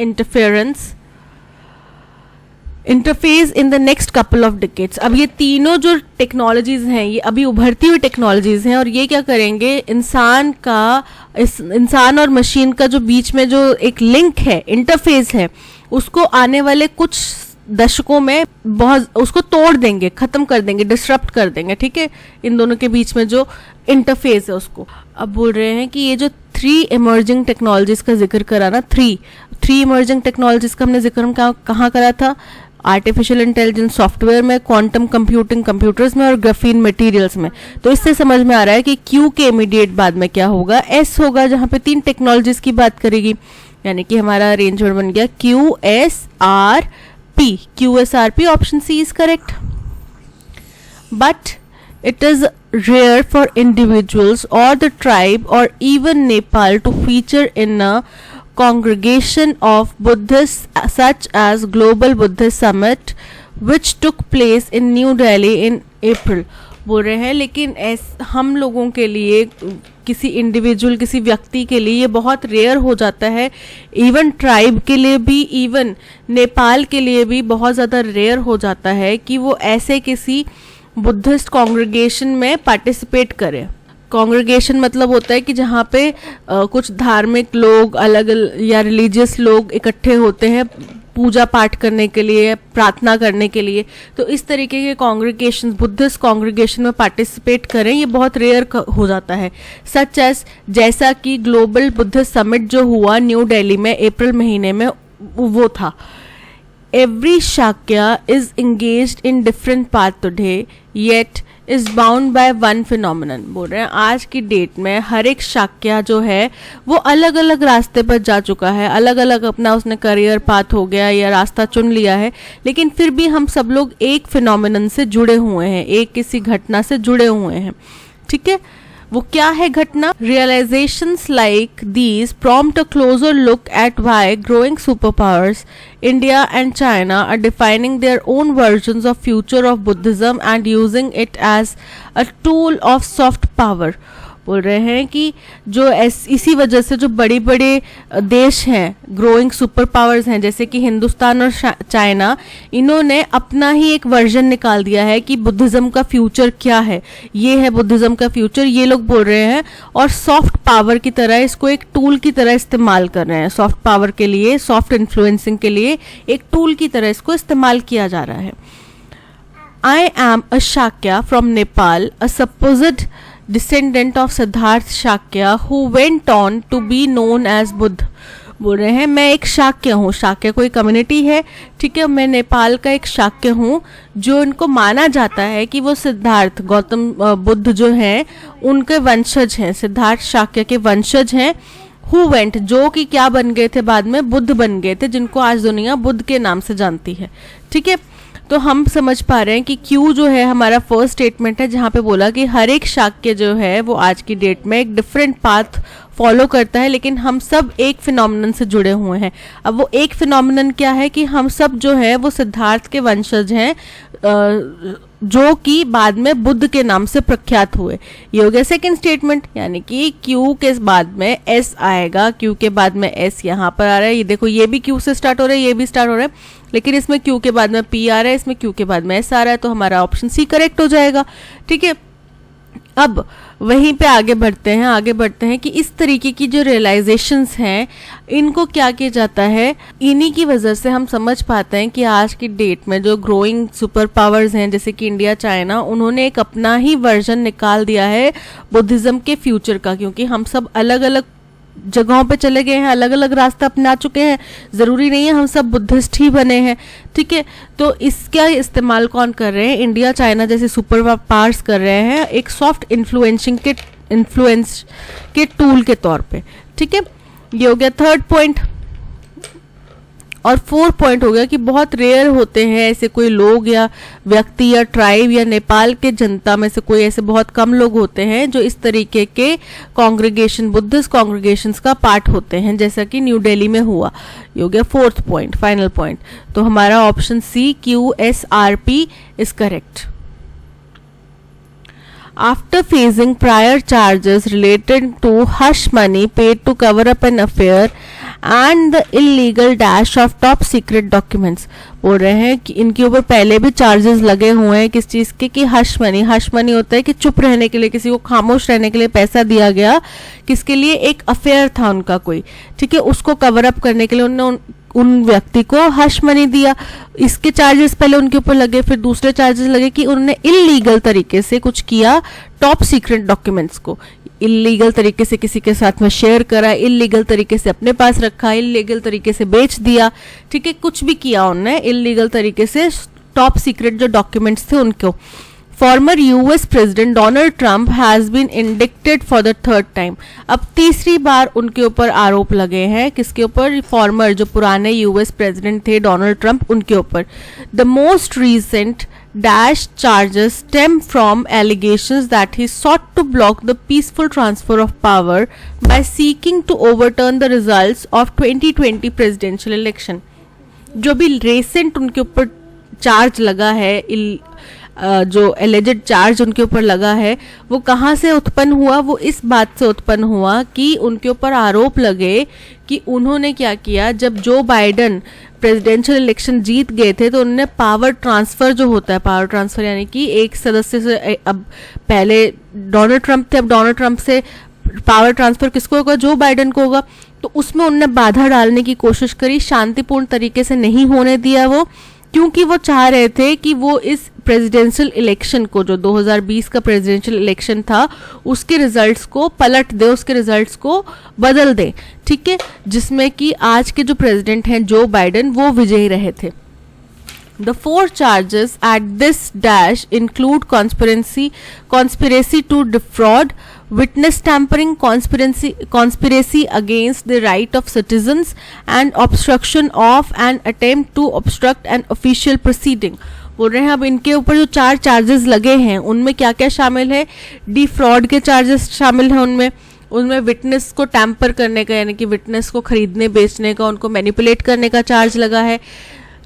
[SPEAKER 1] interface in the next couple of decades। अब ये तीनों जो टेक्नोलॉजीज हैं ये अभी उभरती हुई टेक्नोलॉजीज हैं और ये क्या करेंगे, इंसान और मशीन का जो बीच में जो एक लिंक है, इंटरफेस है, उसको आने वाले कुछ दशकों में बहुत उसको तोड़ देंगे, खत्म कर देंगे, डिसरप्ट कर देंगे। ठीक है, इन दोनों के बीच में जो इंटरफेस है उसको। अब बोल रहे हैं कि ये जो 3 इमर्जिंग टेक्नोलॉजीज का जिक्र करा ना, 3 इमर्जिंग टेक्नोलॉजीज का हमने जिक्र कहाँ करा था, आर्टिफिशियल इंटेलिजेंस सॉफ्टवेयर में, क्वांटम कंप्यूटिंग कंप्यूटर्स में और ग्राफीन मटेरियल्स में। तो इससे समझ में आ रहा है कि क्यू के इमीडिएट बाद में क्या होगा, एस होगा, जहाँ पे 3 टेक्नोलॉजीज की बात करेगी, यानी कि हमारा अरेंजमेंट बन गया QSRP। QSRP option C is correct. But it is rare for individuals or the tribe or even Nepal to feature in a congregation of Buddhists such as Global Buddhist Summit which took place in New Delhi in April। बोल रहे हैं लेकिन हम लोगों के लिए, किसी individual, किसी व्यक्ति के लिए ये बहुत रेयर हो जाता है, इवन ट्राइब के लिए भी, इवन नेपाल के लिए भी बहुत ज़्यादा रेयर हो जाता है कि वो ऐसे किसी बुद्धिस्ट कॉन्ग्रेगेशन में पार्टिसिपेट करें। कॉन्ग्रेगेशन मतलब होता है कि जहाँ पे कुछ धार्मिक लोग अलग या रिलीजियस लोग इकट्ठे होते हैं पूजा पाठ करने के लिए, प्रार्थना करने के लिए। तो इस तरीके के कॉन्ग्रेगेशन, बुद्धिस्ट कॉन्ग्रेगेशन में पार्टिसिपेट करें, ये बहुत रेयर हो जाता है। सच एज जैसा कि ग्लोबल बुद्धिस्ट समिट जो हुआ न्यू दिल्ली में अप्रैल महीने में, वो था। Every Shakya is engaged in different path today, yet is bound by one phenomenon. बोल रहे हैं आज की डेट में हर एक शाक्य जो है वो अलग अलग रास्ते पर जा चुका है, अलग अलग अपना उसने करियर पाथ हो गया या रास्ता चुन लिया है, लेकिन फिर भी हम सब लोग एक फिनोमिनन से जुड़े हुए हैं, एक किसी घटना से जुड़े हुए हैं। ठीक है, वो क्या है घटना? Realizations like these prompt a closer look at why growing superpowers India and China are defining their own versions of future of Buddhism and using it as a tool of soft power। बोल रहे हैं कि जो इसी वजह से जो बड़े बड़े देश हैं, ग्रोइंग सुपर पावर्स हैं, जैसे कि हिंदुस्तान और चाइना, इन्होंने अपना ही एक वर्जन निकाल दिया है कि बुद्धिज्म का फ्यूचर क्या है, ये है बुद्धिज्म का फ्यूचर, ये लोग बोल रहे हैं, और सॉफ्ट पावर की तरह इसको एक टूल की तरह इस्तेमाल कर रहे हैं। सॉफ्ट पावर के लिए, सॉफ्ट इन्फ्लुएंसिंग के लिए एक टूल की तरह इसको इस्तेमाल किया जा रहा है। I am a Shakya from Nepal, a supposed descendant of Siddharth Shakya who went on to be known as Buddha। बोल रहे हैं मैं एक शाक्य हूँ, शाक्य कोई कम्युनिटी है, ठीक है, मैं नेपाल का एक शाक्य हूँ जो इनको माना जाता है कि वो सिद्धार्थ गौतम बुद्ध जो हैं उनके वंशज हैं, सिद्धार्थ शाक्य के वंशज हैं। हु वेंट, जो कि क्या बन गए थे, बाद में बुद्ध बन गए थे, जिनको आज दुनिया बुद्ध के नाम से जानती है। ठीक है, तो हम समझ पा रहे हैं कि क्यू जो है हमारा फर्स्ट स्टेटमेंट है, जहाँ पे बोला कि हर एक शाक्य जो है वो आज की डेट में एक डिफरेंट पाथ फॉलो करता है, लेकिन हम सब एक फिनोमिनन से जुड़े हुए हैं। अब वो एक फिनोमिनन क्या है कि हम सब जो है वो सिद्धार्थ के वंशज हैं, जो कि बाद में बुद्ध के नाम से प्रख्यात हुए। ये हो गया सेकंड स्टेटमेंट, यानी कि क्यू के बाद में एस आएगा, क्यू के बाद में एस यहाँ पर आ रहा है, ये देखो ये भी क्यू से स्टार्ट हो रहा है, ये भी स्टार्ट हो रहा है, लेकिन इसमें क्यू के बाद में पी आ रहा है, इसमें क्यू के बाद में एस आ रहा है, तो हमारा ऑप्शन सी करेक्ट हो जाएगा। ठीक है, अब वहीं पे आगे बढ़ते हैं कि इस तरीके की जो रियलाइजेशंस हैं इनको क्या किया जाता है, इन्हीं की वजह से हम समझ पाते हैं कि आज की डेट में जो ग्रोइंग सुपर पावर्स हैं जैसे कि इंडिया, चाइना, उन्होंने एक अपना ही वर्जन निकाल दिया है बुद्धिज्म के फ्यूचर का, क्योंकि हम सब अलग अलग जगहों पे चले गए हैं, अलग अलग रास्ता अपना चुके हैं, ज़रूरी नहीं है हम सब बुद्धिस्ट ही बने हैं। ठीक है, तो इसका इस्तेमाल कौन कर रहे हैं? इंडिया चाइना जैसे सुपर पावर्स कर रहे हैं एक सॉफ्ट इन्फ्लुएंस के टूल के तौर पे। ठीक है, ये हो गया थर्ड पॉइंट। और फोर्थ पॉइंट हो गया कि बहुत रेयर होते हैं ऐसे कोई लोग या व्यक्ति या ट्राइब या नेपाल के जनता में से कोई ऐसे बहुत कम लोग होते हैं जो इस तरीके के कांग्रीगेशन, बुद्धिस्ट कांग्रीगेशंस का पार्ट होते हैं, जैसा कि न्यू दिल्ली में हुआ। ये हो गया फोर्थ पॉइंट, फाइनल पॉइंट। तो हमारा option C QSRP is correct. After facing prior charges related to hush money paid to cover up an affair and the illegal dash of top secret documents, बोल रहे हैं कि इनके ऊपर पहले भी चार्जेस लगे हुए हैं किस चीज़ के, कि हश मनी होता है कि चुप रहने के लिए, किसी को खामोश रहने के लिए पैसा दिया गया, किसके लिए? एक अफेयर था उनका कोई, ठीक है, उसको कवर अप करने के लिए उन्होंने उन व्यक्ति को हश मनी दिया। इसके चार्जेस पहले उनके ऊपर लगे, फिर दूसरे चार्जेस लगे कि उन्होंने इलीगल तरीके से कुछ किया, टॉप सीक्रेट डॉक्यूमेंट्स को इलीगल तरीके से किसी के साथ में शेयर करा, इलीगल तरीके से अपने पास रखा, इलीगल तरीके से बेच दिया। ठीक है, कुछ भी किया उन्होंने इलीगल तरीके से, टॉप सीक्रेट जो डॉक्यूमेंट्स थे उनको। Former US president Donald Trump has been indicted for the third time. अब तीसरी बार उनके ऊपर आरोप लगे हैं, किसके ऊपर? फॉर्मर जो पुराने US प्रेसिडेंट थे डोनाल्ड ट्रंप, उनके ऊपर। The most recent dash charges stem from allegations that he sought to block the peaceful transfer of power by seeking to overturn the results of 2020 presidential election। जो भी recent उनके ऊपर charge लगा है, जो alleged charge उनके ऊपर लगा है, वो कहाँ से उत्पन्न हुआ? वो इस बात से उत्पन्न हुआ कि उनके ऊपर आरोप लगे कि उन्होंने क्या किया, जब जो बाइडन प्रेसिडेंशियल इलेक्शन जीत गए थे तो उन्होंने पावर ट्रांसफर जो होता है, पावर ट्रांसफर यानी कि एक सदस्य से, अब पहले डोनाल्ड ट्रंप थे, अब डोनाल्ड ट्रंप से पावर ट्रांसफर किसको होगा? जो बाइडन को होगा। तो उसमें उन्होंने बाधा डालने की कोशिश करी, शांतिपूर्ण तरीके से नहीं होने दिया वो, क्योंकि वो चाह रहे थे कि वो इस प्रेसिडेंशियल इलेक्शन को, जो 2020 का प्रेसिडेंशियल इलेक्शन था, उसके रिजल्ट्स को पलट दे, उसके रिजल्ट्स को बदल दे। ठीक है, जिसमें कि आज के जो प्रेसिडेंट हैं जो बाइडन, वो विजयी रहे थे। The four charges at this dash include conspiracy to defraud, witness tampering, conspiracy against the right of citizens, and obstruction of an attempt to obstruct an official proceeding. बोल रहे हैं अब इनके ऊपर जो 4 चार्जेस लगे हैं उनमें क्या क्या शामिल है. डिफ्रॉड के चार्जेस शामिल हैं उनमें विटनेस को टैम्पर करने का, यानी कि विटनेस को खरीदने बेचने का, उनको मैनिपुलेट करने का चार्ज लगा है.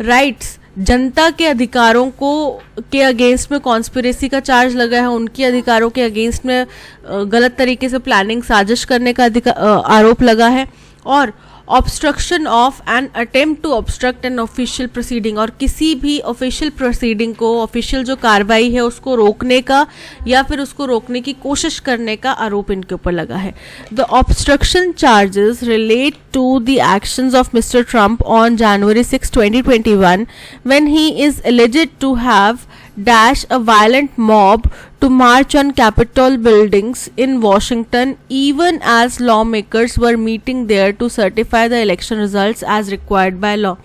[SPEAKER 1] राइट्स, जनता के अधिकारों को के अगेंस्ट में कॉन्स्पिरेसी का चार्ज लगा है, उनके अधिकारों के अगेंस्ट में गलत तरीके से प्लानिंग साजिश करने का आरोप लगा है. और obstruction of an attempt to obstruct an official proceeding, और किसी भी ऑफिशियल प्रोसीडिंग को, ऑफिशियल जो कार्रवाई है उसको रोकने का या फिर उसको रोकने की कोशिश करने का आरोप इनके ऊपर लगा है. The obstruction charges relate to the actions of mister Trump on January 6, 2021 when he is alleged to have dash a violent mob to march on Capitol buildings in Washington even as lawmakers were meeting there to certify the election results as required by law.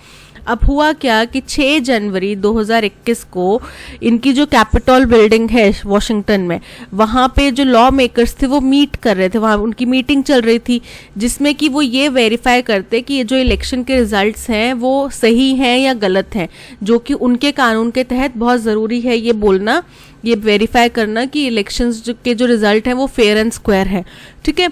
[SPEAKER 1] अब हुआ क्या कि 6 जनवरी 2021 को इनकी जो capital building है Washington में, वहाँ पे जो लॉ मेकर्स थे वो मीट कर रहे थे, वहाँ उनकी मीटिंग चल रही थी जिसमें कि वो ये वेरीफाई करते कि ये जो इलेक्शन के रिजल्ट्स हैं वो सही हैं या गलत हैं, जो कि उनके कानून के तहत बहुत ज़रूरी है ये बोलना, ये वेरीफाई करना कि इलेक्शंस के जो रिजल्ट हैं वो फेयर एंड स्क्वायर है. ठीक है,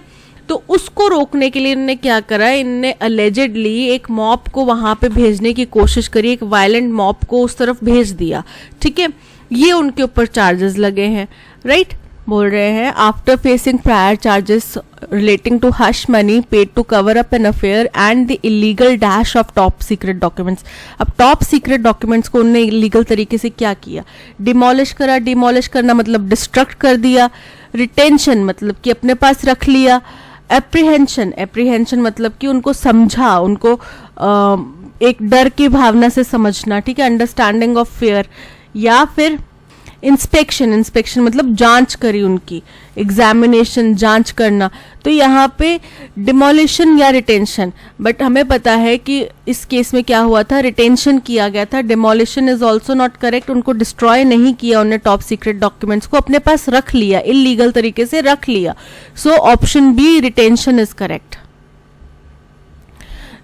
[SPEAKER 1] तो उसको रोकने के लिए इन्होंने क्या करा, इनने अलेजेडली एक मॉब को वहां पे भेजने की कोशिश करी, एक वायलेंट मॉब को उस तरफ भेज दिया. ठीक है, ये उनके ऊपर चार्जेस लगे हैं. राइट, बोल रहे हैं after facing prior charges relating to hush money paid to cover up an affair and the illegal dash of top secret documents. अब टॉप सीक्रेट डॉक्यूमेंट्स को उन्होंने इलीगल तरीके से क्या किया, डिमोलिश करा. डिमोलिश करना मतलब डिस्ट्रक्ट कर दिया. रिटेंशन मतलब कि अपने पास रख लिया. एप्रीहेंशन मतलब कि उनको समझा, उनको एक डर की भावना से समझना. ठीक है, अंडरस्टैंडिंग ऑफ फेयर. या फिर इंस्पेक्शन मतलब जांच करी उनकी, एग्जामिनेशन, जांच करना. तो यहाँ पे डिमोलिशन या रिटेंशन, बट हमें पता है कि इस केस में क्या हुआ था, रिटेंशन किया गया था. Demolition is also not correct, उनको डिस्ट्रॉय नहीं किया, उन्हें टॉप सीक्रेट डॉक्यूमेंट्स को अपने पास रख लिया, इलीगल तरीके से रख लिया. So option B, retention is correct.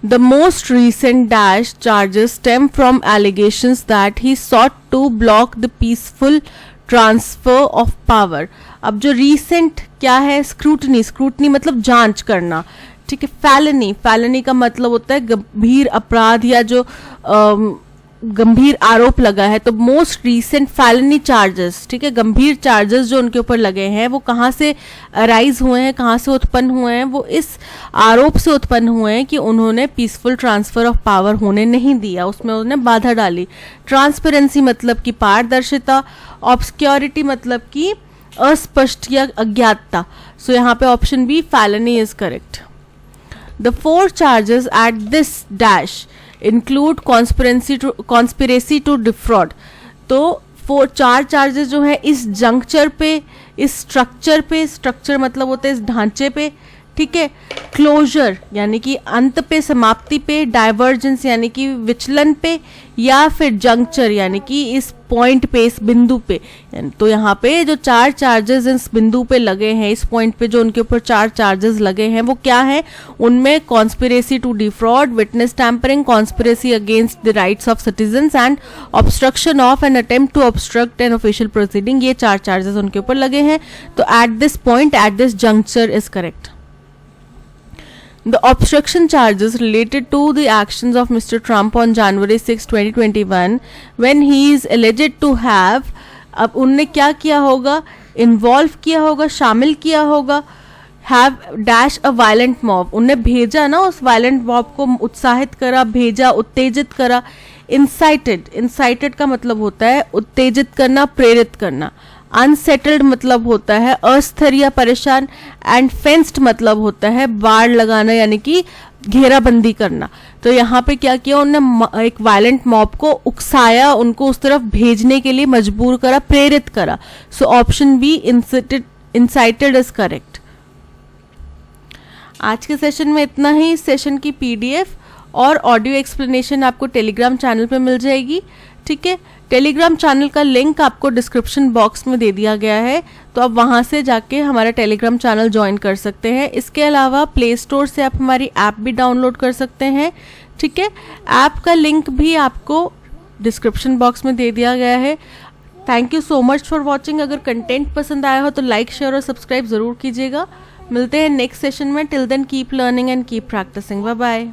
[SPEAKER 1] The most recent dash charges stem from allegations that he sought to block the peaceful transfer of power. अब जो recent क्या है, स्क्रूटनी मतलब जांच करना. ठीक है, फैलनी का मतलब होता है गंभीर अपराध या जो गंभीर आरोप लगा है. तो मोस्ट रीसेंट फैलनी चार्जेस, ठीक है, गंभीर चार्जेस जो उनके ऊपर लगे हैं वो कहाँ से अराइज हुए हैं, कहाँ से उत्पन्न हुए हैं, वो इस आरोप से उत्पन्न हुए हैं कि उन्होंने पीसफुल ट्रांसफर ऑफ पावर होने नहीं दिया, उसमें उन्होंने बाधा डाली. ट्रांसपेरेंसी मतलब कि पारदर्शिता. ऑब्सक्योरिटी मतलब कि अस्पष्ट या अज्ञातता. सो यहाँ पे option B, felony is correct. The 4 charges at this dash include conspiracy to defraud. तो 4 चार्जेस जो है इस जंक्चर पे, इस स्ट्रक्चर मतलब होता है इस ढांचे पे. ठीक है, क्लोजर यानी कि अंत पे, समाप्ति पे, डाइवर्जेंस यानी कि विचलन पे, या फिर जंक्चर यानी कि इस पॉइंट पे, इस बिंदु पे. तो यहाँ पे जो 4 चार्जेस इस बिंदु पे लगे हैं, इस पॉइंट पे जो उनके ऊपर 4 चार्जेस लगे हैं वो क्या है, उनमें conspiracy to defraud, witness tampering, conspiracy against the rights of citizens and obstruction of an attempt to obstruct an official proceeding. ये 4 चार्जेस उनके ऊपर लगे हैं. तो at this point, at this juncture is correct. The obstruction charges related to the actions of Mr. Trump on January 6, 2021 when he is alleged to have, अब उनने क्या किया होगा, इन्वॉल्व किया होगा, शामिल किया होगा, have dash a violent mob, उनने भेजा ना उस violent mob को, उत्साहित करा, भेजा, उत्तेजित करा. incited का मतलब होता है उत्तेजित करना, प्रेरित करना. अनसेटल्ड मतलब होता है अस्थिर या परेशान. एंड फेंस्ड मतलब होता है बाड़ लगाना यानी कि घेराबंदी करना. तो यहाँ पे क्या किया, उन्होंने एक वायलेंट मॉब को उकसाया, उनको उस तरफ भेजने के लिए मजबूर करा, प्रेरित करा. So option B, incited is correct. आज के सेशन में इतना ही. सेशन की PDF और ऑडियो एक्सप्लेनेशन आपको टेलीग्राम चैनल पे मिल जाएगी. ठीक है। टेलीग्राम चैनल का लिंक आपको डिस्क्रिप्शन बॉक्स में दे दिया गया है, तो आप वहाँ से जाके हमारा टेलीग्राम चैनल ज्वाइन कर सकते हैं। इसके अलावा प्ले स्टोर से आप हमारी ऐप भी डाउनलोड कर सकते हैं, ठीक है। ऐप का लिंक भी आपको डिस्क्रिप्शन बॉक्स में दे दिया गया है। Thank you so much for watching. अगर कंटेंट पसंद आया हो तो लाइक, शेयर और सब्सक्राइब ज़रूर कीजिएगा। मिलते हैं नेक्स्ट सेशन में। Till then keep learning and keep practicing. Bye bye.